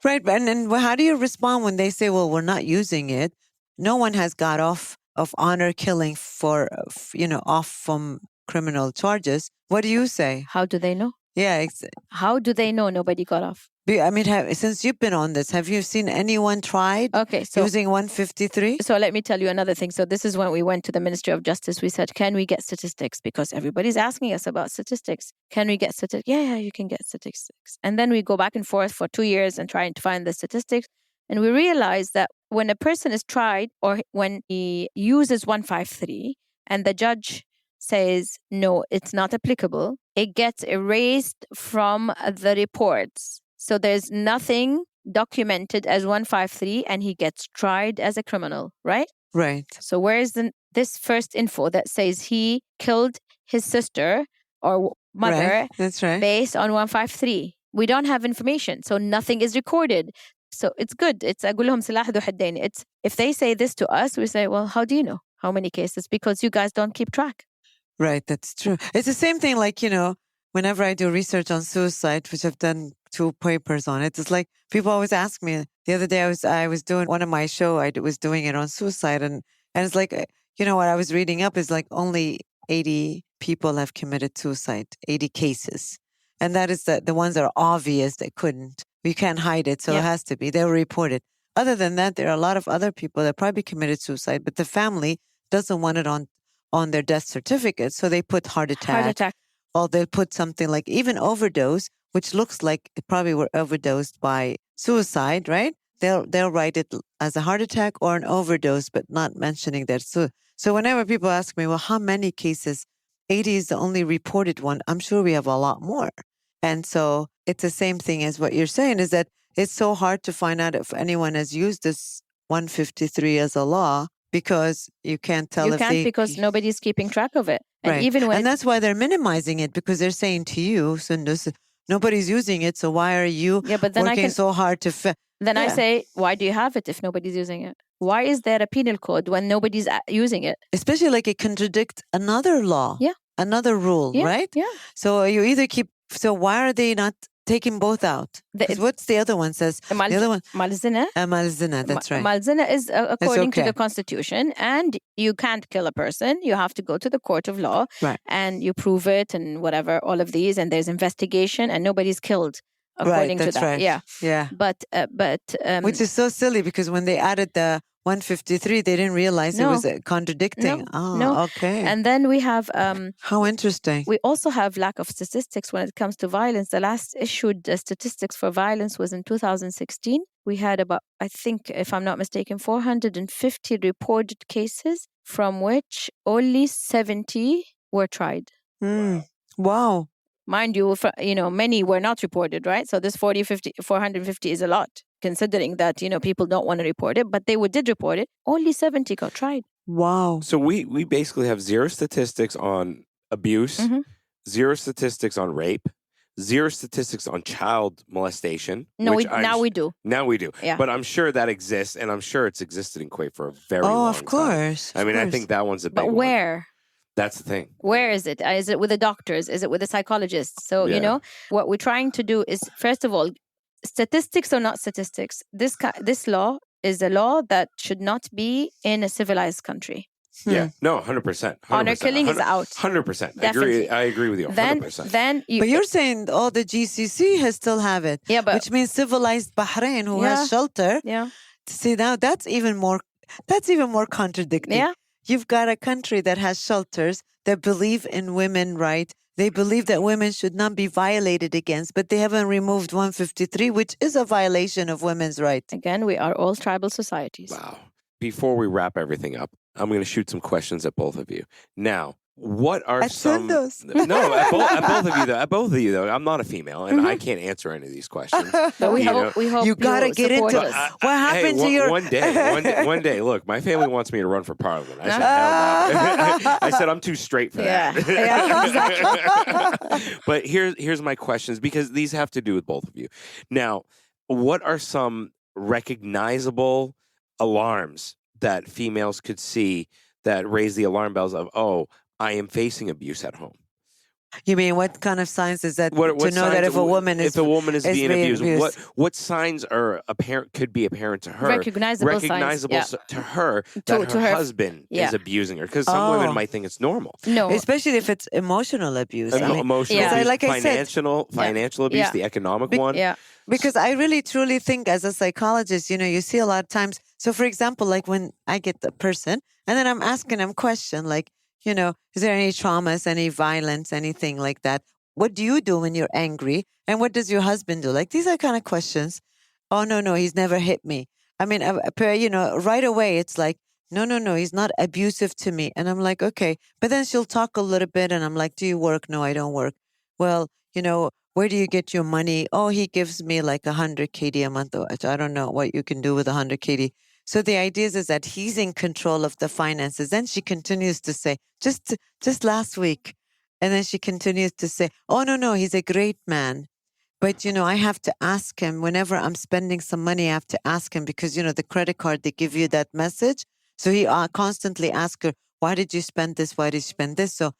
C: Right. And then how do you respond when they say, well, we're not using it? No one has got off of honor killing off from criminal charges. What do you say?
D: How do they know?
C: Yeah.
D: How do they know nobody got off?
C: I mean, since you've been on this, have you seen anyone tried using 153?
D: So let me tell you another thing. So this is when we went to the Ministry of Justice. We said, can we get statistics? Because everybody's asking us about statistics. Can we get statistics? Yeah, you can get statistics. And then we go back and forth for 2 years and trying to find the statistics. And we realize that when a person is tried or when he uses 153 and the judge says, no, it's not applicable, it gets erased from the reports. So there's nothing documented as 153 and he gets tried as a criminal, right?
C: Right.
D: So where is this first info that says he killed his sister or mother
C: right. That's right.
D: based on 153? We don't have information. So nothing is recorded. So it's good. It's أقولهم سلاح ذو حدين. It's if they say this to us, we say, well, how do you know how many cases? Because you guys don't keep track.
C: Right. That's true. It's the same thing like, whenever I do research on suicide, which I've done 2 papers on it, it's like people always ask me. The other day I was doing one of my show, I was doing it on suicide, and it's like, what I was reading up is like only 80 people have committed suicide, 80 cases. And that is the ones that are obvious they couldn't. You can't hide it, so it has to be. They were reported. Other than that, there are a lot of other people that probably committed suicide, but the family doesn't want it on their death certificate, so they put heart attack. Or they'll put something like even overdose, which looks like it probably were overdosed by suicide, right? They'll write it as a heart attack or an overdose, but not mentioning that. So whenever people ask me, well, how many cases? 80 is the only reported one. I'm sure we have a lot more. And so it's the same thing as what you're saying, is that it's so hard to find out if anyone has used this 153 as a law, because you can't tell
D: because nobody's keeping track of it. And
C: right.
D: even when
C: and that's why they're minimizing it, because they're saying to you, Sundus, nobody's using it, so why are you working so hard to...
D: I say, why do you have it if nobody's using it? Why is there a penal code when nobody's using it?
C: Especially like it contradicts another law, another rule, right?
D: Yeah.
C: So you either keep... So why are they not taking both out. 'Cause what's the other one says? The other one,
D: Malzina.
C: Malzina, that's right.
D: Malzina is according to
C: okay.
D: the Constitution, and you can't kill a person. You have to go to the court of law,
C: Right.
D: and you prove it, and whatever, all of these, and there's investigation, and nobody's killed according
C: that's
D: to that.
C: right.
D: Yeah,
C: Yeah.
D: but
C: Which is so silly because when they added the 153, they didn't realize it
D: No.
C: was contradicting.
D: No.
C: Okay.
D: And then we have
C: How interesting.
D: we also have lack of statistics when it comes to violence. The last issued statistics for violence was in 2016. We had about, I think, if I'm not mistaken, 450 reported cases, from which only 70 were tried.
C: Wow.
D: Mind you, many were not reported, right? So this 450 is a lot, considering that, people don't want to report it, but they did report it. Only 70 got tried.
C: Wow.
B: So we basically have zero statistics on abuse, zero statistics on rape, zero statistics on child molestation.
D: No, now we do.
B: Now we do.
D: Yeah.
B: But I'm sure that exists, and I'm sure it's existed in Kuwait for a very long time.
C: of course.
B: I mean, I think that one's a big one.
D: But where?
B: That's the thing.
D: Where is it? Is it with the doctors? Is it with the psychologists? So,
B: Yeah.
D: what we're trying to do is, first of all, statistics or not statistics, this law is a law that should not be in a civilized country.
B: Yeah. No, 100%.
D: Honor killing is out.
B: 100%.
D: Definitely.
B: I agree with you. 100%.
D: Then
C: But you're saying the GCC still have it.
D: Yeah, but
C: which means civilized Bahrain, who has shelter.
D: yeah.
C: See, now that's even more contradicting.
D: Yeah.
C: You've got a country that has shelters that believe in women rights. They believe that women should not be violated against, but they haven't removed 153, which is a violation of women's rights.
D: Again, we are all tribal societies.
B: Wow. Before we wrap everything up, I'm going to shoot some questions at both of you. Now, what are some...
C: Sundos.
B: No, at both of you, though. At both of you, though. I'm not a female, and I can't answer any of these questions.
D: But we
B: You know,
D: hope
C: You gotta get
D: support
C: into
D: us.
C: What happened to your...
B: One day, look, my family wants me to run for parliament. I said, hell no. I said, I'm too straight for that. But here's my questions, because these have to do with both of you. Now, what are some recognizable alarms that females could see that raise the alarm bells of, oh, I am facing abuse at home?
C: You mean what kind of signs is that
B: What
C: to know that
B: signs-
C: if a woman is
B: being abused,
C: abused.
B: what signs are could be apparent to her?
D: Recognizable signs, yeah.
B: to her
D: To
B: that her
D: her-
B: husband
D: yeah.
B: is abusing her, because some women might think it's normal.
D: No.
C: Especially if it's emotional abuse. I mean,
B: Emotional
D: Yeah.
B: abuse,
C: like I said-
B: financial abuse,
D: Yeah.
B: the economic one.
D: Yeah.
C: because I really truly think as a psychologist, you see a lot of times. So for example, like when I get the person and then I'm asking them question like, is there any traumas, any violence, anything like that? What do you do when you're angry? And what does your husband do? Like, these are kind of questions. Oh, no, he's never hit me. I mean, right away, it's like, no, he's not abusive to me. And I'm like, okay. But then she'll talk a little bit and I'm like, do you work? No, I don't work. Well, where do you get your money? Oh, he gives me like 100 KD a month. I don't know what you can do with 100 KD. So the idea is that he's in control of the finances. Then she continues to say, just last week. And then she continues to say, oh, no, he's a great man. But, I have to ask him whenever I'm spending some money, I have to ask him because, the credit card, they give you that message. So he constantly asks her, why did you spend this? Why did you spend this? So,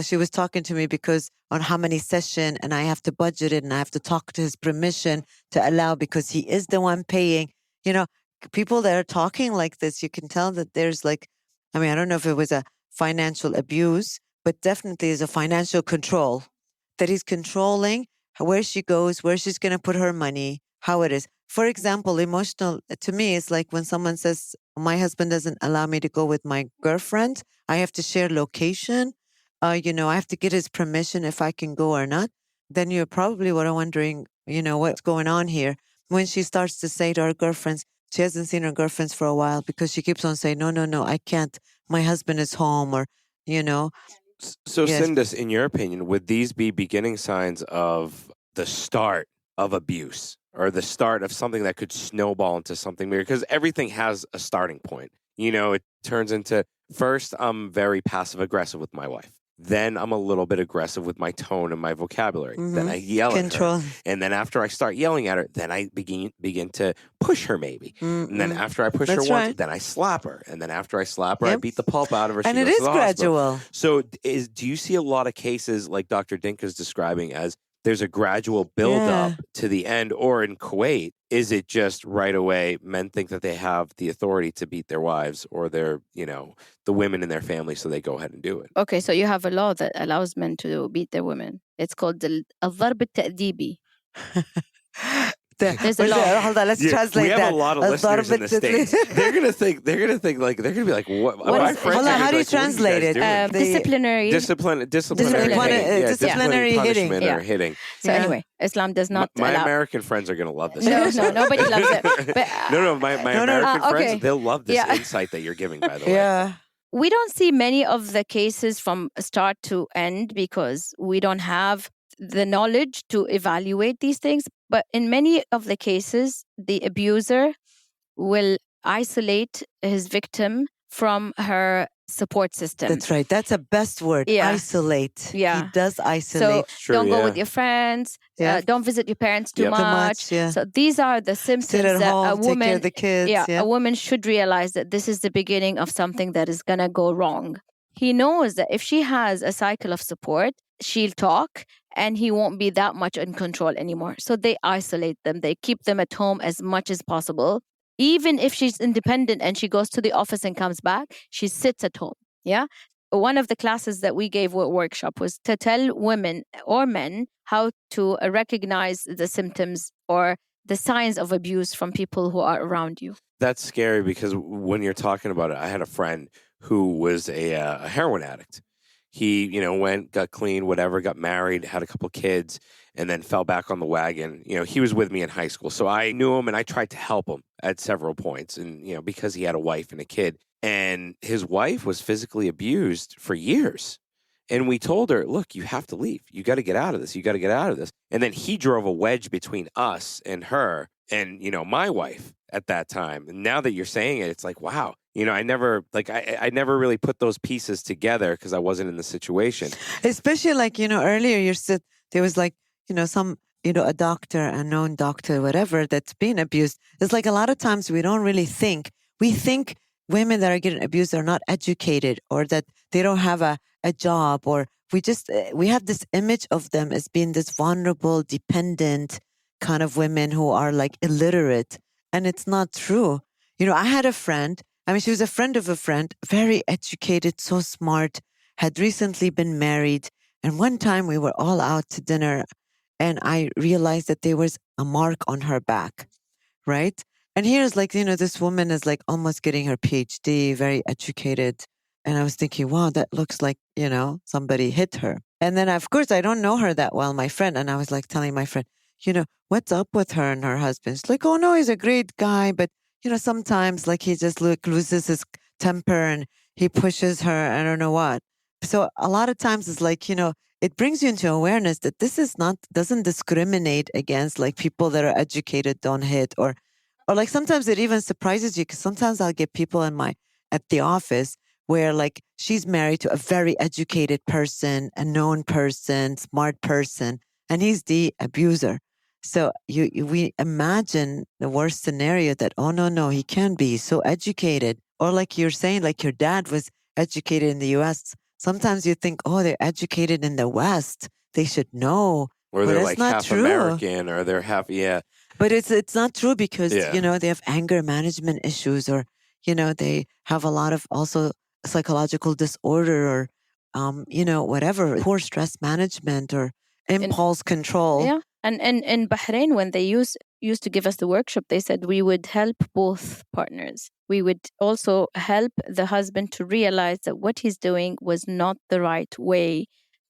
C: she was talking to me because on how many session and I have to budget it and I have to talk to his permission to allow because he is the one paying. People that are talking like this, you can tell that there's I don't know if it was a financial abuse, but definitely is a financial control that he's controlling where she goes, where she's going to put her money, how it is. For example, emotional to me is like when someone says, my husband doesn't allow me to go with my girlfriend. I have to share location. I have to get his permission if I can go or not. Then you're probably wondering, what's going on here. When she starts to say to her girlfriends, she hasn't seen her girlfriends for a while because she keeps on saying, no, I can't. My husband is home or,
B: So,
C: Yes.
B: Sindus, in your opinion, would these be beginning signs of the start of abuse or the start of something that could snowball into something bigger? Because everything has a starting point. It turns into, first, I'm very passive aggressive with my wife. Then I'm a little bit aggressive with my tone and my vocabulary. Then I yell
C: control.
B: at her. And then after I start yelling at her, then I begin to push her maybe. And then after I push her
C: That's
B: once,
C: right.
B: then I slap her. And then after I slap her, I
C: Yep.
B: beat the pulp out of her. She
C: And it
B: goes
C: is
B: to the hospital.
C: gradual.
B: So do you see a lot of cases like Dr. Dinka's describing as there's a gradual buildup to the end? Or in Kuwait, is it just right away men think that they have the authority to beat their wives or their, the women in their family, so they go ahead and do it?
D: Okay, so you have a law that allows men to beat their women. It's called the الضرب التأديبي. There's a law.
C: Hold on, let's translate that.
B: We have a lot of listeners in the States. They're gonna be like, what?
C: Hold on, how do you translate it?
D: Disciplinary.
C: Disciplinary hitting.
B: Or hitting.
D: So anyway, Islam does not
B: my
D: allow.
B: American friends are gonna love this.
D: No, nobody loves it. But,
B: my American friends, they'll love this insight that you're giving, by the way.
C: Yeah.
D: We don't see many of the cases from start to end because we don't have the knowledge to evaluate these things. But in many of the cases, the abuser will isolate his victim from her support system.
C: That's right. That's the best word.
D: Yeah.
C: Isolate.
D: Yeah.
C: He does isolate.
D: So don't go with your friends. Don't visit your parents too much.
C: So
D: these are the symptoms
C: sit at
D: that
C: home,
D: a woman,
C: take care of the kids.
D: a woman should realize that this is the beginning of something that is going to go wrong. He knows that if she has a cycle of support, she'll talk and he won't be that much in control anymore. So they isolate them. They keep them at home as much as possible. Even if she's independent and she goes to the office and comes back, she sits at home. Yeah. One of the classes that we gave a workshop was to tell women or men how to recognize the symptoms or the signs of abuse from people who are around you.
B: That's scary because when you're talking about it, I had a friend who was a heroin addict. He, went, got clean, whatever, got married, had a couple kids, and then fell back on the wagon. He was with me in high school. So I knew him and I tried to help him at several points. And, because he had a wife and a kid. And his wife was physically abused for years. And we told her, look, you have to leave. You got to get out of this. You got to get out of this. And then he drove a wedge between us and her and, my wife at that time. And now that you're saying it, it's like, wow. I never really put those pieces together because I wasn't in the situation.
C: Especially earlier you said there was some, a doctor, a known doctor, whatever, that's being abused. It's like a lot of times we don't really think. We think women that are getting abused are not educated or that they don't have a job, or we have this image of them as being this vulnerable, dependent kind of women who are like illiterate. And it's not true. I had a friend. She was a friend of a friend, very educated, so smart, had recently been married. And one time we were all out to dinner and I realized that there was a mark on her back, right? And here's this woman is almost getting her PhD, very educated. And I was thinking, wow, that looks like, somebody hit her. And then, of course, I don't know her that well, my friend. And I was telling my friend, what's up with her and her husband? She's like, oh, no, he's a great guy. But, sometimes he just loses his temper and he pushes her. I don't know what. So a lot of times it's it brings you into awareness that this doesn't discriminate against people that are educated don't hit or sometimes it even surprises you because sometimes I'll get people at the office where she's married to a very educated person, a known person, smart person, and he's the abuser. So we imagine the worst scenario that, oh, no, he can't be so educated. Or you're saying, your dad was educated in the U.S. Sometimes you think, oh, they're educated in the West. They should know.
B: Or they're half
C: true.
B: American or they're half,
C: But it's not true because, they have anger management issues or, they have a lot of also psychological disorder or, whatever, poor stress management or impulse control.
D: Yeah. And in Bahrain, when they used to give us the workshop, they said we would help both partners. We would also help the husband to realize that what he's doing was not the right way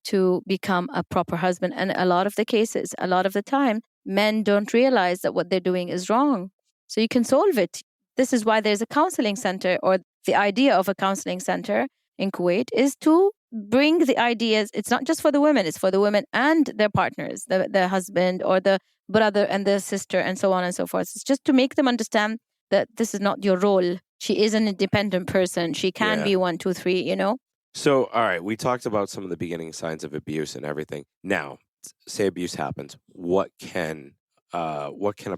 D: to become a proper husband. And a lot of the time, men don't realize that what they're doing is wrong. So you can solve it. This is why there's a counseling center, or the idea of a counseling center in Kuwait is to bring the ideas. It's not just for the women, it's for the women and their partners, the husband or the brother and the sister and so on and so forth. It's just to make them understand that this is not your role. She is an independent person. She can be 1, 2, 3,
B: So, all right, we talked about some of the beginning signs of abuse and everything. Now, say abuse happens. What can a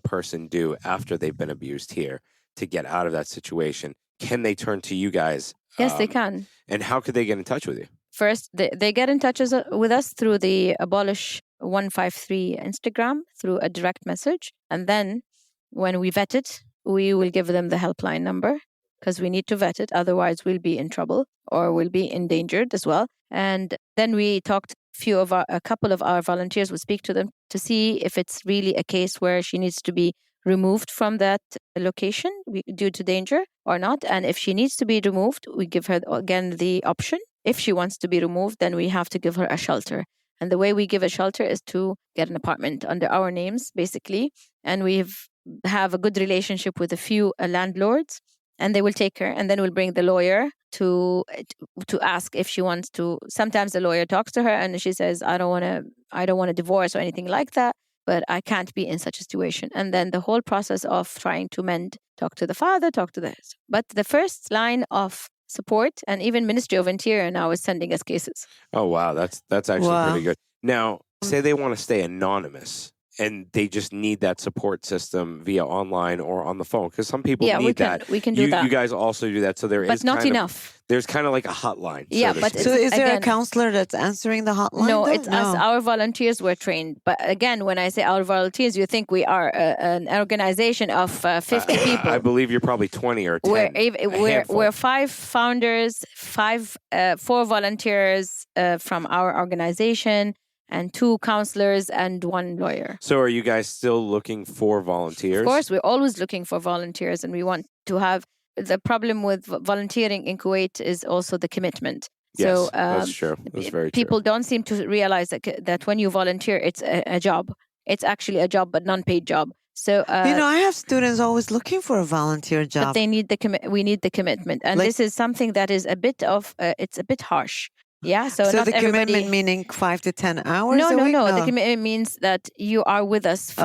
B: person do after they've been abused here to get out of that situation? Can they turn to you guys?
D: Yes, they can.
B: And how could they get in touch with you?
D: First, they get in touch with us through the Abolish 153 Instagram through a direct message. And then when we vet it, we will give them the helpline number because we need to vet it. Otherwise, we'll be in trouble or we'll be endangered as well. And then we talked a couple of our volunteers would speak to them to see if it's really a case where she needs to be removed from that location due to danger or not. And if she needs to be removed, we give her again the option. If she wants to be removed, then we have to give her a shelter. And the way we give a shelter is to get an apartment under our names, basically. And we have a good relationship with a few landlords, and they will take her, and then we'll bring the lawyer to ask if she wants to. Sometimes the lawyer talks to her and she says, I don't want to divorce or anything like that, but I can't be in such a situation. And then the whole process of trying to mend, talk to the father, but the first line of support, and even Ministry of Interior now is sending us cases.
B: Oh, wow. That's actually pretty good. Now, say they want to stay anonymous and they just need that support system via online or on the phone, because some people need that.
D: We can do that.
B: You guys also do that. So
D: but not enough.
B: There's kind of like a hotline.
C: So is there a counselor that's answering the hotline?
D: No, it's us. Our volunteers were trained. But again, when I say our volunteers, you think we are an organization of 50 people.
B: I believe you're probably 20 or 10.
D: We're 5 founders, 4 volunteers from our organization, and 2 counselors and 1 lawyer.
B: So are you guys still looking for volunteers?
D: Of course, we're always looking for volunteers, and we want to have. The problem with volunteering in Kuwait is also the commitment.
B: Yes,
D: so
B: that's true. That's very
D: people
B: true.
D: don't seem to realize that when you volunteer, it's a job. It's actually a job, but non-paid job. So
C: I have students always looking for a volunteer job.
D: But they need we need the commitment, and this is something that is a bit harsh. Yeah, so
C: the
D: not
C: commitment meaning 5 to 10 hours a week?
D: No. The commitment means that you are with us for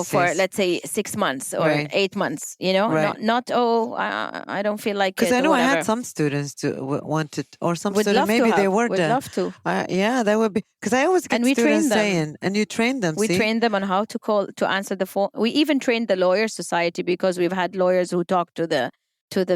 D: for let's say 6 months or 8 months.
C: Right.
D: Not I don't feel like it.
C: Because I know
D: whatever.
C: I had some students wanted, or some
D: Would
C: students maybe they worked.
D: Would love to.
C: Yeah, that would be, because I always get students saying, and you train them.
D: We train them on how to answer the phone. We even trained the Lawyer Society, because we've had lawyers who talk to the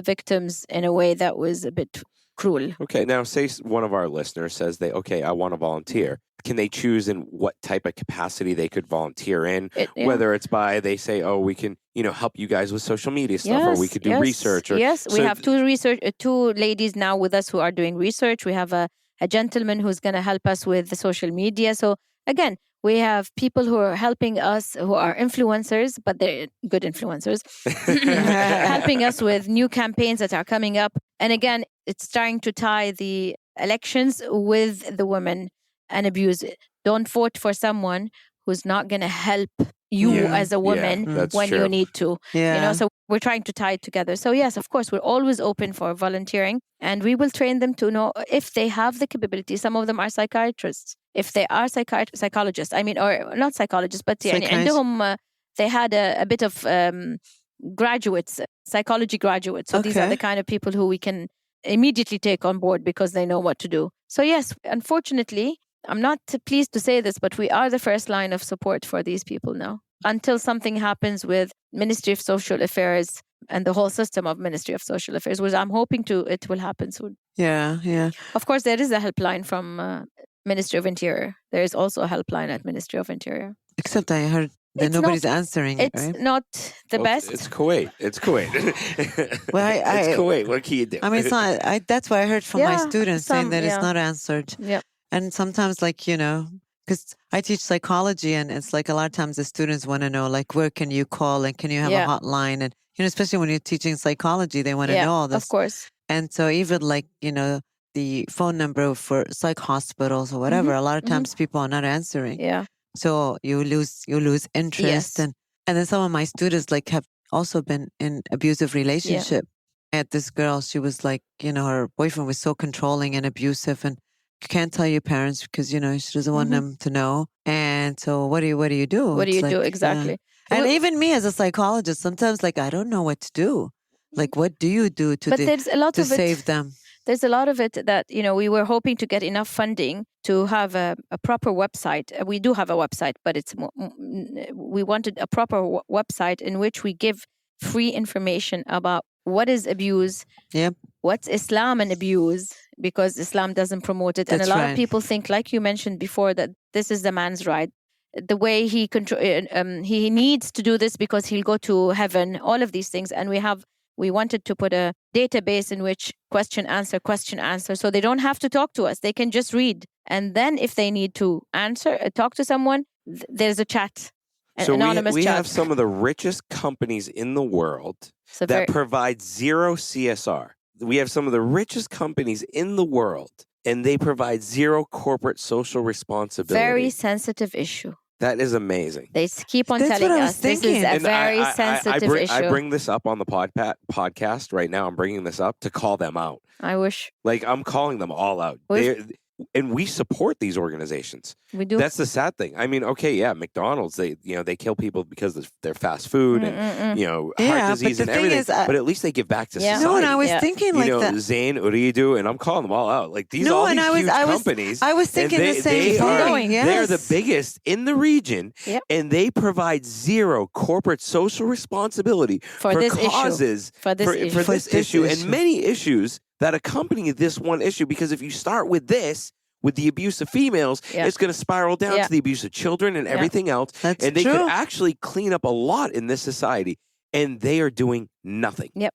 D: victims in a way that was a bit cruel.
B: Okay, now say one of our listeners says I want to volunteer. Can they choose in what type of capacity they could volunteer in? Whether it's by, they say, we can, help you guys with social media stuff, or we could do research.
D: We have 2 ladies now with us who are doing research. We have a gentleman who's going to help us with the social media. So again, we have people who are helping us, who are influencers, but they're good influencers, helping us with new campaigns that are coming up. And again, it's trying to tie the elections with the women and abuse it. Don't vote for someone who's not going to help you as a woman when you need to.
C: Yeah.
D: So we're trying to tie it together. So yes, of course, we're always open for volunteering, and we will train them to know if they have the capability. Some of them are psychiatrists. If they are psychologists, or not psychologists, but they had a bit of graduates, psychology graduates. So these are the kind of people who we can immediately take on board because they know what to do. So yes, unfortunately, I'm not pleased to say this, but we are the first line of support for these people now. Until something happens with Ministry of Social Affairs and the whole system of Ministry of Social Affairs, which I'm hoping it will happen soon.
C: Yeah.
D: Of course, there is a helpline from Ministry of Interior. There is also a helpline at Ministry of Interior.
C: Except I heard that nobody's answering it, right?
D: It's not the best.
B: It's Kuwait. It's Kuwait. It's Kuwait. What can you do?
C: It's not. That's what I heard from my students saying that it's not answered.
D: Yeah.
C: And sometimes, because I teach psychology, and it's like a lot of times the students want to know, where can you call, and can you have a hotline? And, especially when you're teaching psychology, they want to know all this.
D: Of course.
C: And so even the phone number for psych hospitals or whatever, a lot of times people are not answering.
D: Yeah.
C: So you lose interest.
D: Yes.
C: And then some of my students have also been in abusive relationship. I had this girl, she was her boyfriend was so controlling and abusive, and you can't tell your parents because, she doesn't want them to know. And so what do you do?
D: What do you do? Exactly.
C: And even me as a psychologist, sometimes I don't know what to do. What do you do to save them?
D: There's a lot of it that, we were hoping to get enough funding to have a proper website. We do have a website, but we wanted a proper website in which we give free information about what is abuse, what's Islam and abuse, because Islam doesn't promote it. And a lot of people think, like you mentioned before, that this is the man's right. The way he needs to do this because he'll go to heaven, all of these things. And we wanted to put a database in which question, answer, so they don't have to talk to us. They can just read. And then if they need to talk to someone, there's a chat.
B: So
D: anonymous
B: we
D: chat.
B: have some of the richest companies in the world that provide zero CSR. We have some of the richest companies in the world, and they provide zero corporate social responsibility.
D: Very sensitive issue.
B: That is amazing.
D: They keep on
C: That's
D: telling
C: what I was
D: us this
C: thinking.
D: is a
B: And
D: very sensitive issue.
B: I bring this up on the podcast right now. I'm bringing this up to call them out.
D: I wish.
B: Like, I'm calling them all out. And we support these organizations.
D: We do.
B: That's the sad thing. I mean, okay, yeah, McDonald's, they kill people because of their fast food and, heart disease and everything. But at least they give back to society.
C: No, and I was thinking like that.
B: Zayn, Uridu, and I'm calling them all out. Like, these are huge companies.
C: I was thinking the same thing.
B: They are the biggest in the region, and they provide zero corporate social responsibility for
D: this
B: causes,
D: issue.
B: For this issue and many issues that accompany this one issue. Because if you start with the abuse of females, it's going to spiral down to the abuse of children and everything else.
C: That's
B: and they
C: true.
B: could actually clean up a lot in this society, and they are doing nothing.
D: Yep.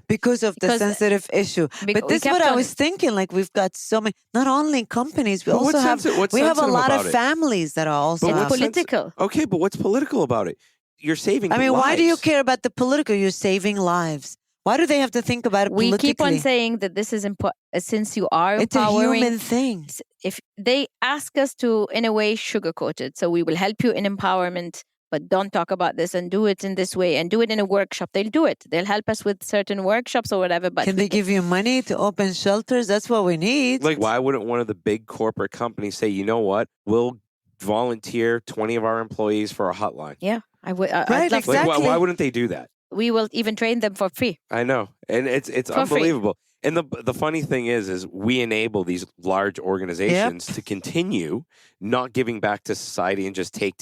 C: Because of the sensitive issue. But this is what I was thinking. Like, we've got so many, not only companies, we also have a lot of families that are also
D: political.
B: Okay, but what's political about it? You're saving lives.
C: Why do you care about the political? You're saving lives. Why do they have to think about it politically?
D: We keep on saying that this is important since you are
C: it's
D: empowering.
C: It's a human thing.
D: If they ask us to, in a way, sugarcoat it. So we will help you in empowerment, but don't talk about this and do it in this way and do it in a workshop. They'll do it. They'll help us with certain workshops or whatever. But
C: can they give you money to open shelters? That's what we need.
B: Like, why wouldn't one of the big corporate companies say, you know what, we'll volunteer 20 of our employees for a hotline?
D: Yeah, I would.
C: Right, exactly.
B: Like, why wouldn't they do that?
D: We will even train them for free.
B: I know. And it's unbelievable. And the funny thing is we enable these large organizations to continue not giving back to society and just take.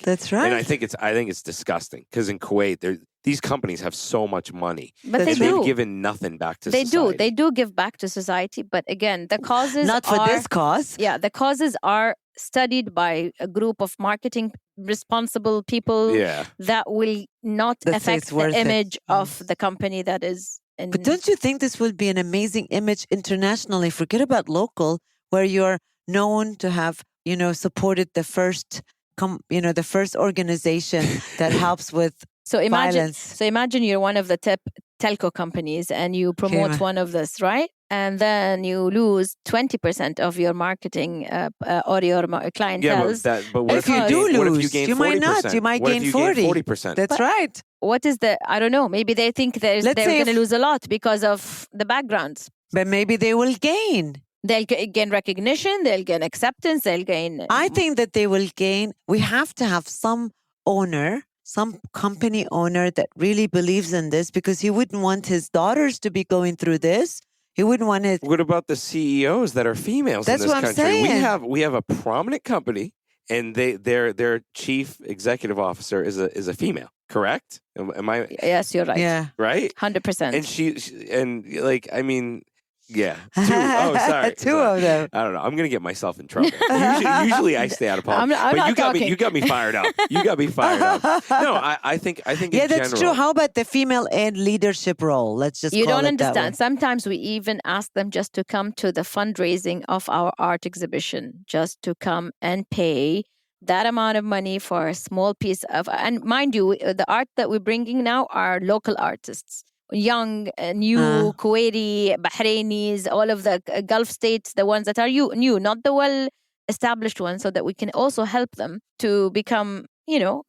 C: That's right.
B: And I think it's disgusting because in Kuwait, these companies have so much money.
D: But
B: they've given nothing back to society.
D: They do give back to society. But again, the causes
C: not for this cause.
D: Yeah, the causes are studied by a group of marketing responsible people that will not affect the image of the company that is.
C: But don't you think this would be an amazing image internationally? Forget about local, where you're known to have, supported the first, the first organization that helps with violence.
D: So imagine you're one of the telco companies and you promote one of this, right? And then you lose 20% of your marketing or your clientele.
B: Yeah, but what
C: if you do lose,
B: you
C: might not. You might gain
B: 40%.
C: That's right.
D: What is I don't know. Maybe they think they're going to lose a lot because of the backgrounds.
C: But maybe they will gain.
D: They'll gain recognition. They'll gain acceptance. They'll gain.
C: I think that they will gain. We have to have some company owner that really believes in this, because he wouldn't want his daughters to be going through this. He wouldn't want it.
B: What about the CEOs that are females
C: That's
B: in this
C: what
B: country?
C: I'm saying.
B: We have a prominent company, and their chief executive officer is a female. Correct? Am I?
D: Yes, you're right.
C: Yeah.
B: Right?
D: 100%.
B: And she yeah. Sorry.
C: Two of them.
B: I don't know. I'm going to get myself in trouble. Usually I stay out of politics.
D: I'm not
B: you got me fired up. You got me fired up. No, I think
C: yeah,
B: in
C: that's
B: general,
C: true. How about the female in leadership role? Let's just
D: You
C: call
D: don't
C: it that way.
D: understand. Sometimes we even ask them just to come to the fundraising of our art exhibition, just to come and pay that amount of money for a small piece of, and mind you, the art that we're bringing now are local artists. Young, new, Kuwaiti, Bahrainis, all of the Gulf states, the ones that are new, not the well-established ones, so that we can also help them to become,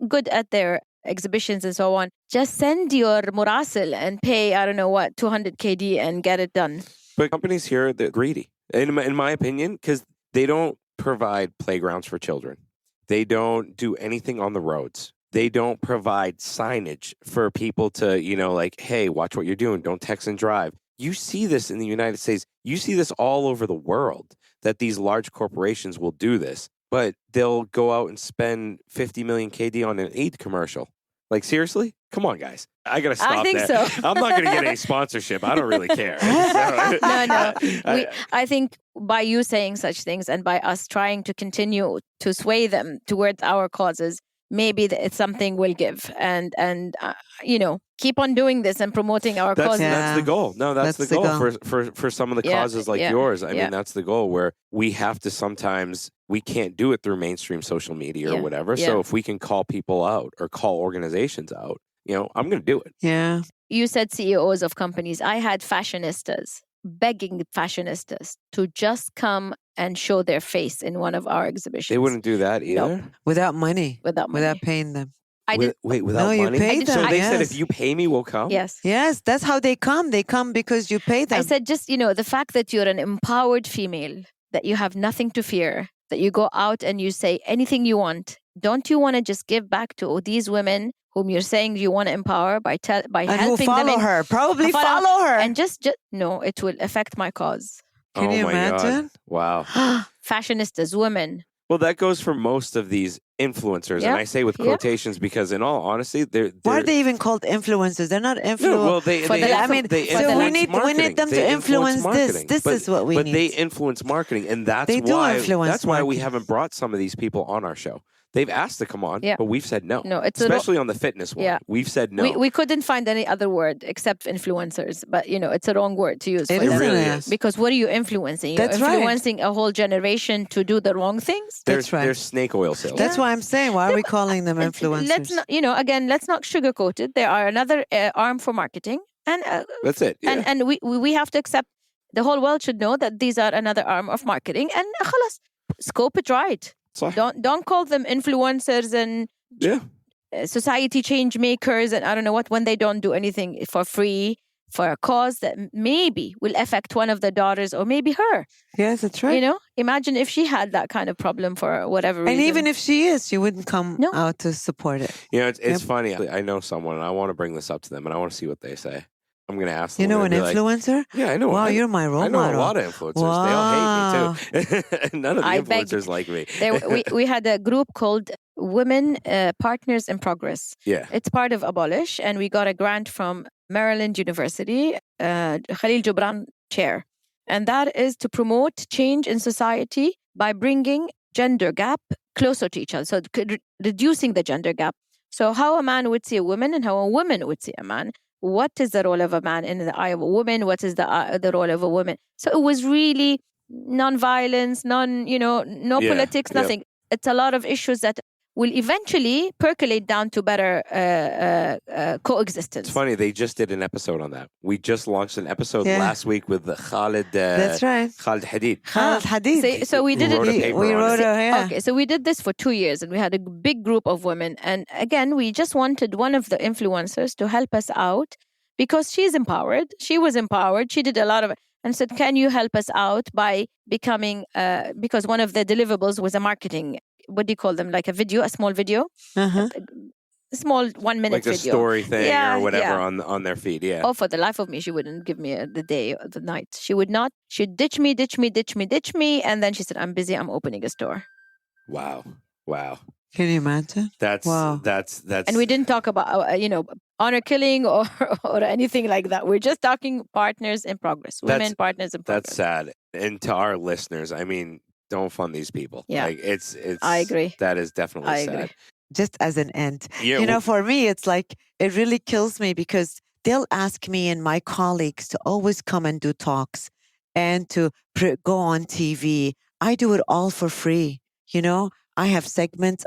D: good at their exhibitions and so on. Just send your murasil and pay, 200 KD and get it done.
B: But companies here, they're greedy, in my opinion, because they don't provide playgrounds for children. They don't do anything on the roads. They don't provide signage for people to, hey, watch what you're doing. Don't text and drive. You see this in the United States. You see this all over the world, that these large corporations will do this. But they'll go out and spend 50 million KD on an Eid commercial. Like, seriously? Come on, guys. I got to stop
D: I think
B: there.
D: so.
B: I'm not going to get any sponsorship. I don't really care.
D: No. I think by you saying such things and by us trying to continue to sway them towards our causes, maybe it's something we'll give and keep on doing this and promoting our causes.
B: That's the goal. No, that's the goal. For some of the causes like yours. I mean, that's the goal where we have to sometimes, we can't do it through mainstream social media or whatever. So if we can call people out or call organizations out, I'm going to do it.
C: Yeah.
D: You said CEOs of companies. I had fashionistas begging fashionistas to just come and show their face in one of our exhibitions.
B: They wouldn't do that either?
D: Nope.
C: Without money.
D: Without
C: paying them.
B: Wait, without
C: No, you
B: money?
C: paid them.
B: So they said,
C: Yes.
B: if you pay me, we'll come?
D: Yes.
C: Yes, that's how they come. They come because you pay them.
D: I said, just, the fact that you're an empowered female, that you have nothing to fear, that you go out and you say anything you want. Don't you want to just give back to these women whom you're saying you want to empower by
C: and
D: helping
C: who follow
D: them?
C: her. Probably follow her.
D: And just, no, it will affect my cause.
C: Can you
B: my
C: imagine?
B: God. Wow.
D: Fashionistas, women.
B: Well, that goes for most of these influencers. And I say with quotations because in all honesty, they're
C: why are they even called influencers? They're not influencers.
B: No, well, they
C: so we
B: influence
C: need them to influence this. This is what we need.
B: But they influence marketing, and that's why we haven't brought some of these people on our show. They've asked to come on, but we've said no.
D: No, it's
B: especially on the fitness one.
D: Yeah.
B: We've said no.
D: We couldn't find any other word except influencers, but it's a wrong word to use.
C: It
B: really is.
D: Because what are you influencing? You're influencing a whole generation to do the wrong things.
C: That's right.
B: They're snake oil sales.
C: That's why I'm saying, why are we calling them influencers?
D: Let's not, let's not sugarcoat it. They are another arm for marketing, and
B: that's it. Yeah.
D: And we have to accept. The whole world should know that these are another arm of marketing, and خلاص, scope it right. Don't call them influencers and society change makers and I don't know what when they don't do anything for free for a cause that maybe will affect one of the daughters or maybe her.
C: Yes, that's right.
D: Imagine if she had that kind of problem for whatever reason.
C: And even if she is, she wouldn't come out to support it.
B: It's funny. I know someone and I want to bring this up to them and I want to see what they say. I'm going to ask them.
C: You know an influencer?
B: Yeah, I know.
C: Wow, you're my role model.
B: I know a lot of influencers. Wow. They all hate me too. None of the influencers like me.
D: we had a group called Women Partners in Progress.
B: Yeah.
D: It's part of Abolish, and we got a grant from Maryland University, Khalil Gibran Chair. And that is to promote change in society by bringing gender gap closer to each other. So reducing the gender gap. So how a man would see a woman and how a woman would see a man. What is the role of a man in the eye of a woman? What is the role of a woman? So it was really non-violence, no politics, nothing. It's a lot of issues that will eventually percolate down to better coexistence.
B: It's funny, they just did an episode on that. We just launched an episode last week with Khalid.
C: That's right.
B: Khalid Hadid.
C: Khalid Hadid.
D: So we did it.
C: We wrote
D: Okay, so we did this for 2 years, and we had a big group of women. And again, we just wanted one of the influencers to help us out because she's empowered. She was empowered. She did a lot of it. And said, can you help us out by becoming, because one of the deliverables was a marketing, what do you call them? Like a video, a small video?
C: Uh-huh.
D: A small 1 minute video.
B: Like a story thing or whatever on their feed,
D: Oh, for the life of me, she wouldn't give me the day or the night. She would not. She'd ditch me. And then she said, I'm busy. I'm opening a store.
B: Wow.
C: Can you imagine?
B: That's.
D: And we didn't talk about, honor killing or anything like that. We're just talking partners in progress. Women partners in progress.
B: That's sad. And to our listeners, I mean, don't fund these people.
D: Yeah.
B: Like it's
D: I agree.
B: That is definitely sad.
D: Agree.
C: Just as an end.
B: Yeah,
C: for me, it's like, it really kills me because they'll ask me and my colleagues to always come and do talks and to go on TV. I do it all for free. I have segments,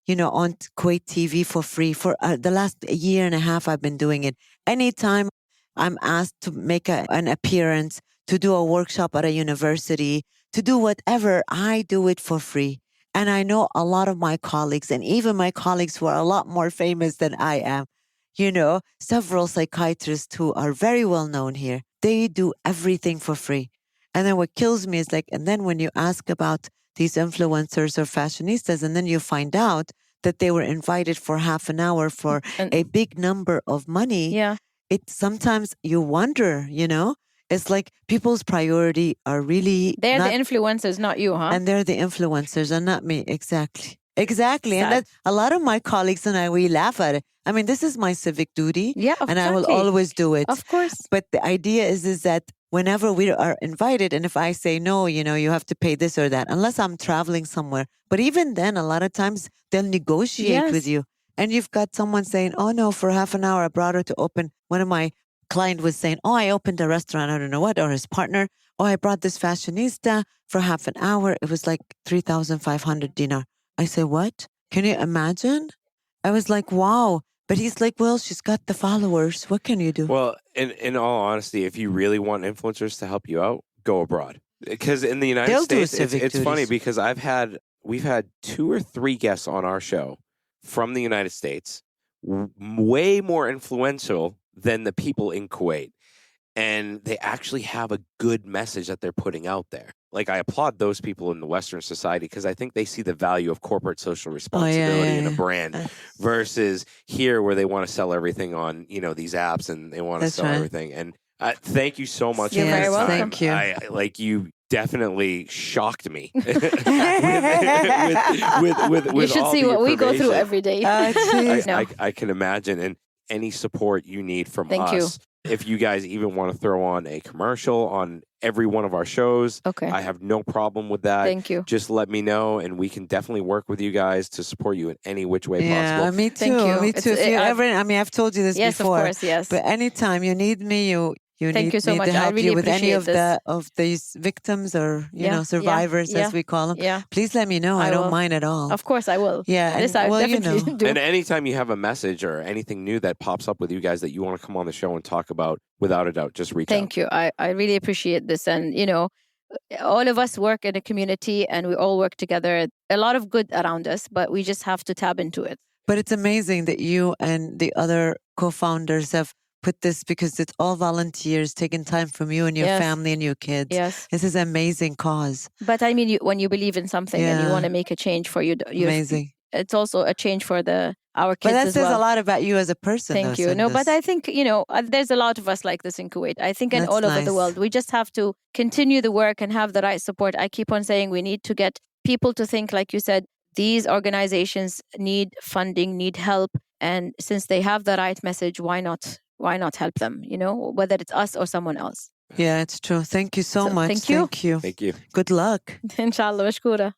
C: on Kuwait TV for free. For the last year and a half, I've been doing it. Anytime I'm asked to make an appearance, to do a workshop at a university, to do whatever, I do it for free. And I know a lot of my colleagues, and even my colleagues who are a lot more famous than I am, several psychiatrists who are very well known here, they do everything for free. And then what kills me is and then when you ask about these influencers or fashionistas, and then you find out that they were invited for half an hour for a big number of money.
D: Yeah.
C: It sometimes you wonder, it's like people's priority are really
D: they're the influencers, not you, huh?
C: And they're the influencers and not me. Exactly. Exactly. And
D: Sad.
C: that a lot of my colleagues and I, we laugh at it. I mean, this is my civic duty.
D: Yeah,
C: and I will
D: exactly.
C: always do it.
D: Of course.
C: But the idea is that whenever we are invited, and if I say no, you have to pay this or that, unless I'm traveling somewhere. But even then, a lot of times they'll negotiate with
D: Yes.
C: you. And you've got someone saying, oh no, for half an hour, I brought her to open. One of my client was saying, oh, I opened a restaurant, I don't know what, or his partner. Oh, I brought this fashionista for half an hour. It was like 3,500 dinar. I said, what? Can you imagine? I was like, wow. But he's like, well, she's got the followers. What can you do?
B: Well, in all honesty, if you really want influencers to help you out, go abroad. Because in the United
C: They'll do
B: States,
C: civic
B: it's funny
C: duties.
B: because we've had 2 or 3 guests on our show from the United States, way more influential than the people in Kuwait. And they actually have a good message that they're putting out there. Like, I applaud those people in the Western society because I think they see the value of corporate social responsibility in a brand versus here where they want to sell everything on, these apps and they want to
C: That's
B: sell
C: right.
B: everything. And thank you so much
D: You're
B: for
D: very
B: your
D: welcome.
B: time.
C: Thank you.
B: You definitely shocked me. with
D: You should
B: all
D: see
B: the
D: what we go through
B: information.
D: every day.
C: Jeez.
D: No.
B: I can imagine. And any support you need from
D: Thank you.
B: us. If you guys even want to throw on a commercial on every one of our shows,
D: Okay.
B: I have no problem with that.
D: Thank you.
B: Just let me know, and we can definitely work with you guys to support you in any which way
C: Yeah,
B: possible.
C: me too.
D: Thank you.
C: Me
D: It's-
C: too. If you
D: I've-
C: ever, I've told you this
D: Yes,
C: before.
D: of course. Yes.
C: But anytime you need me, you
D: Thank
C: need
D: you so
C: me
D: much.
C: to
D: I
C: help
D: really
C: you with any
D: appreciate
C: of these victims or
D: Yeah,
C: survivors
D: yeah,
C: as we call them.
D: Yeah.
C: Please let me know. I
D: I
C: don't
D: will.
C: mind at all.
D: Of course, I will.
C: Yeah,
D: This
C: and-
D: I
C: well,
D: definitely do.
B: And anytime you have a message or anything new that pops up with you guys that you want to come on the show and talk about, without a doubt, just reach out.
D: Thank you. I really appreciate this. And, all of us work in a community and we all work together. A lot of good around us, but we just have to tap into it.
C: But it's amazing that you and the other co-founders have put this because it's all volunteers taking time from you and your
D: Yes.
C: family and your kids.
D: Yes.
C: This is an amazing cause.
D: But I mean, when you believe in something and you
C: Yeah.
D: want to make a change for you,
C: Amazing.
D: it's also a change for our kids
C: But that
D: as
C: says
D: well.
C: a lot about you as a person.
D: Thank
C: though,
D: you. No, but
C: Sundus.
D: I think, there's a lot of us like this in Kuwait. I think in
C: That's
D: all over the
C: nice.
D: world, we just have to continue the work and have the right support. I keep on saying we need to get people to think, like you said, these organizations need funding, need help. And since they have the right message, why not help them, whether it's us or someone else.
C: Yeah, it's true. Thank you so
D: So,
C: much.
D: thank you.
C: Thank you.
B: Thank you.
C: Good luck.
D: Inshallah, mashkoora.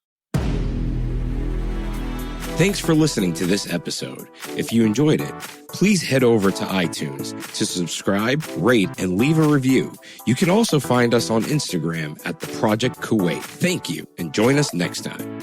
A: Thanks for listening to this episode. If you enjoyed it, please head over to iTunes to subscribe, rate, and leave a review. You can also find us on Instagram at The Project Kuwait. Thank you, and join us next time.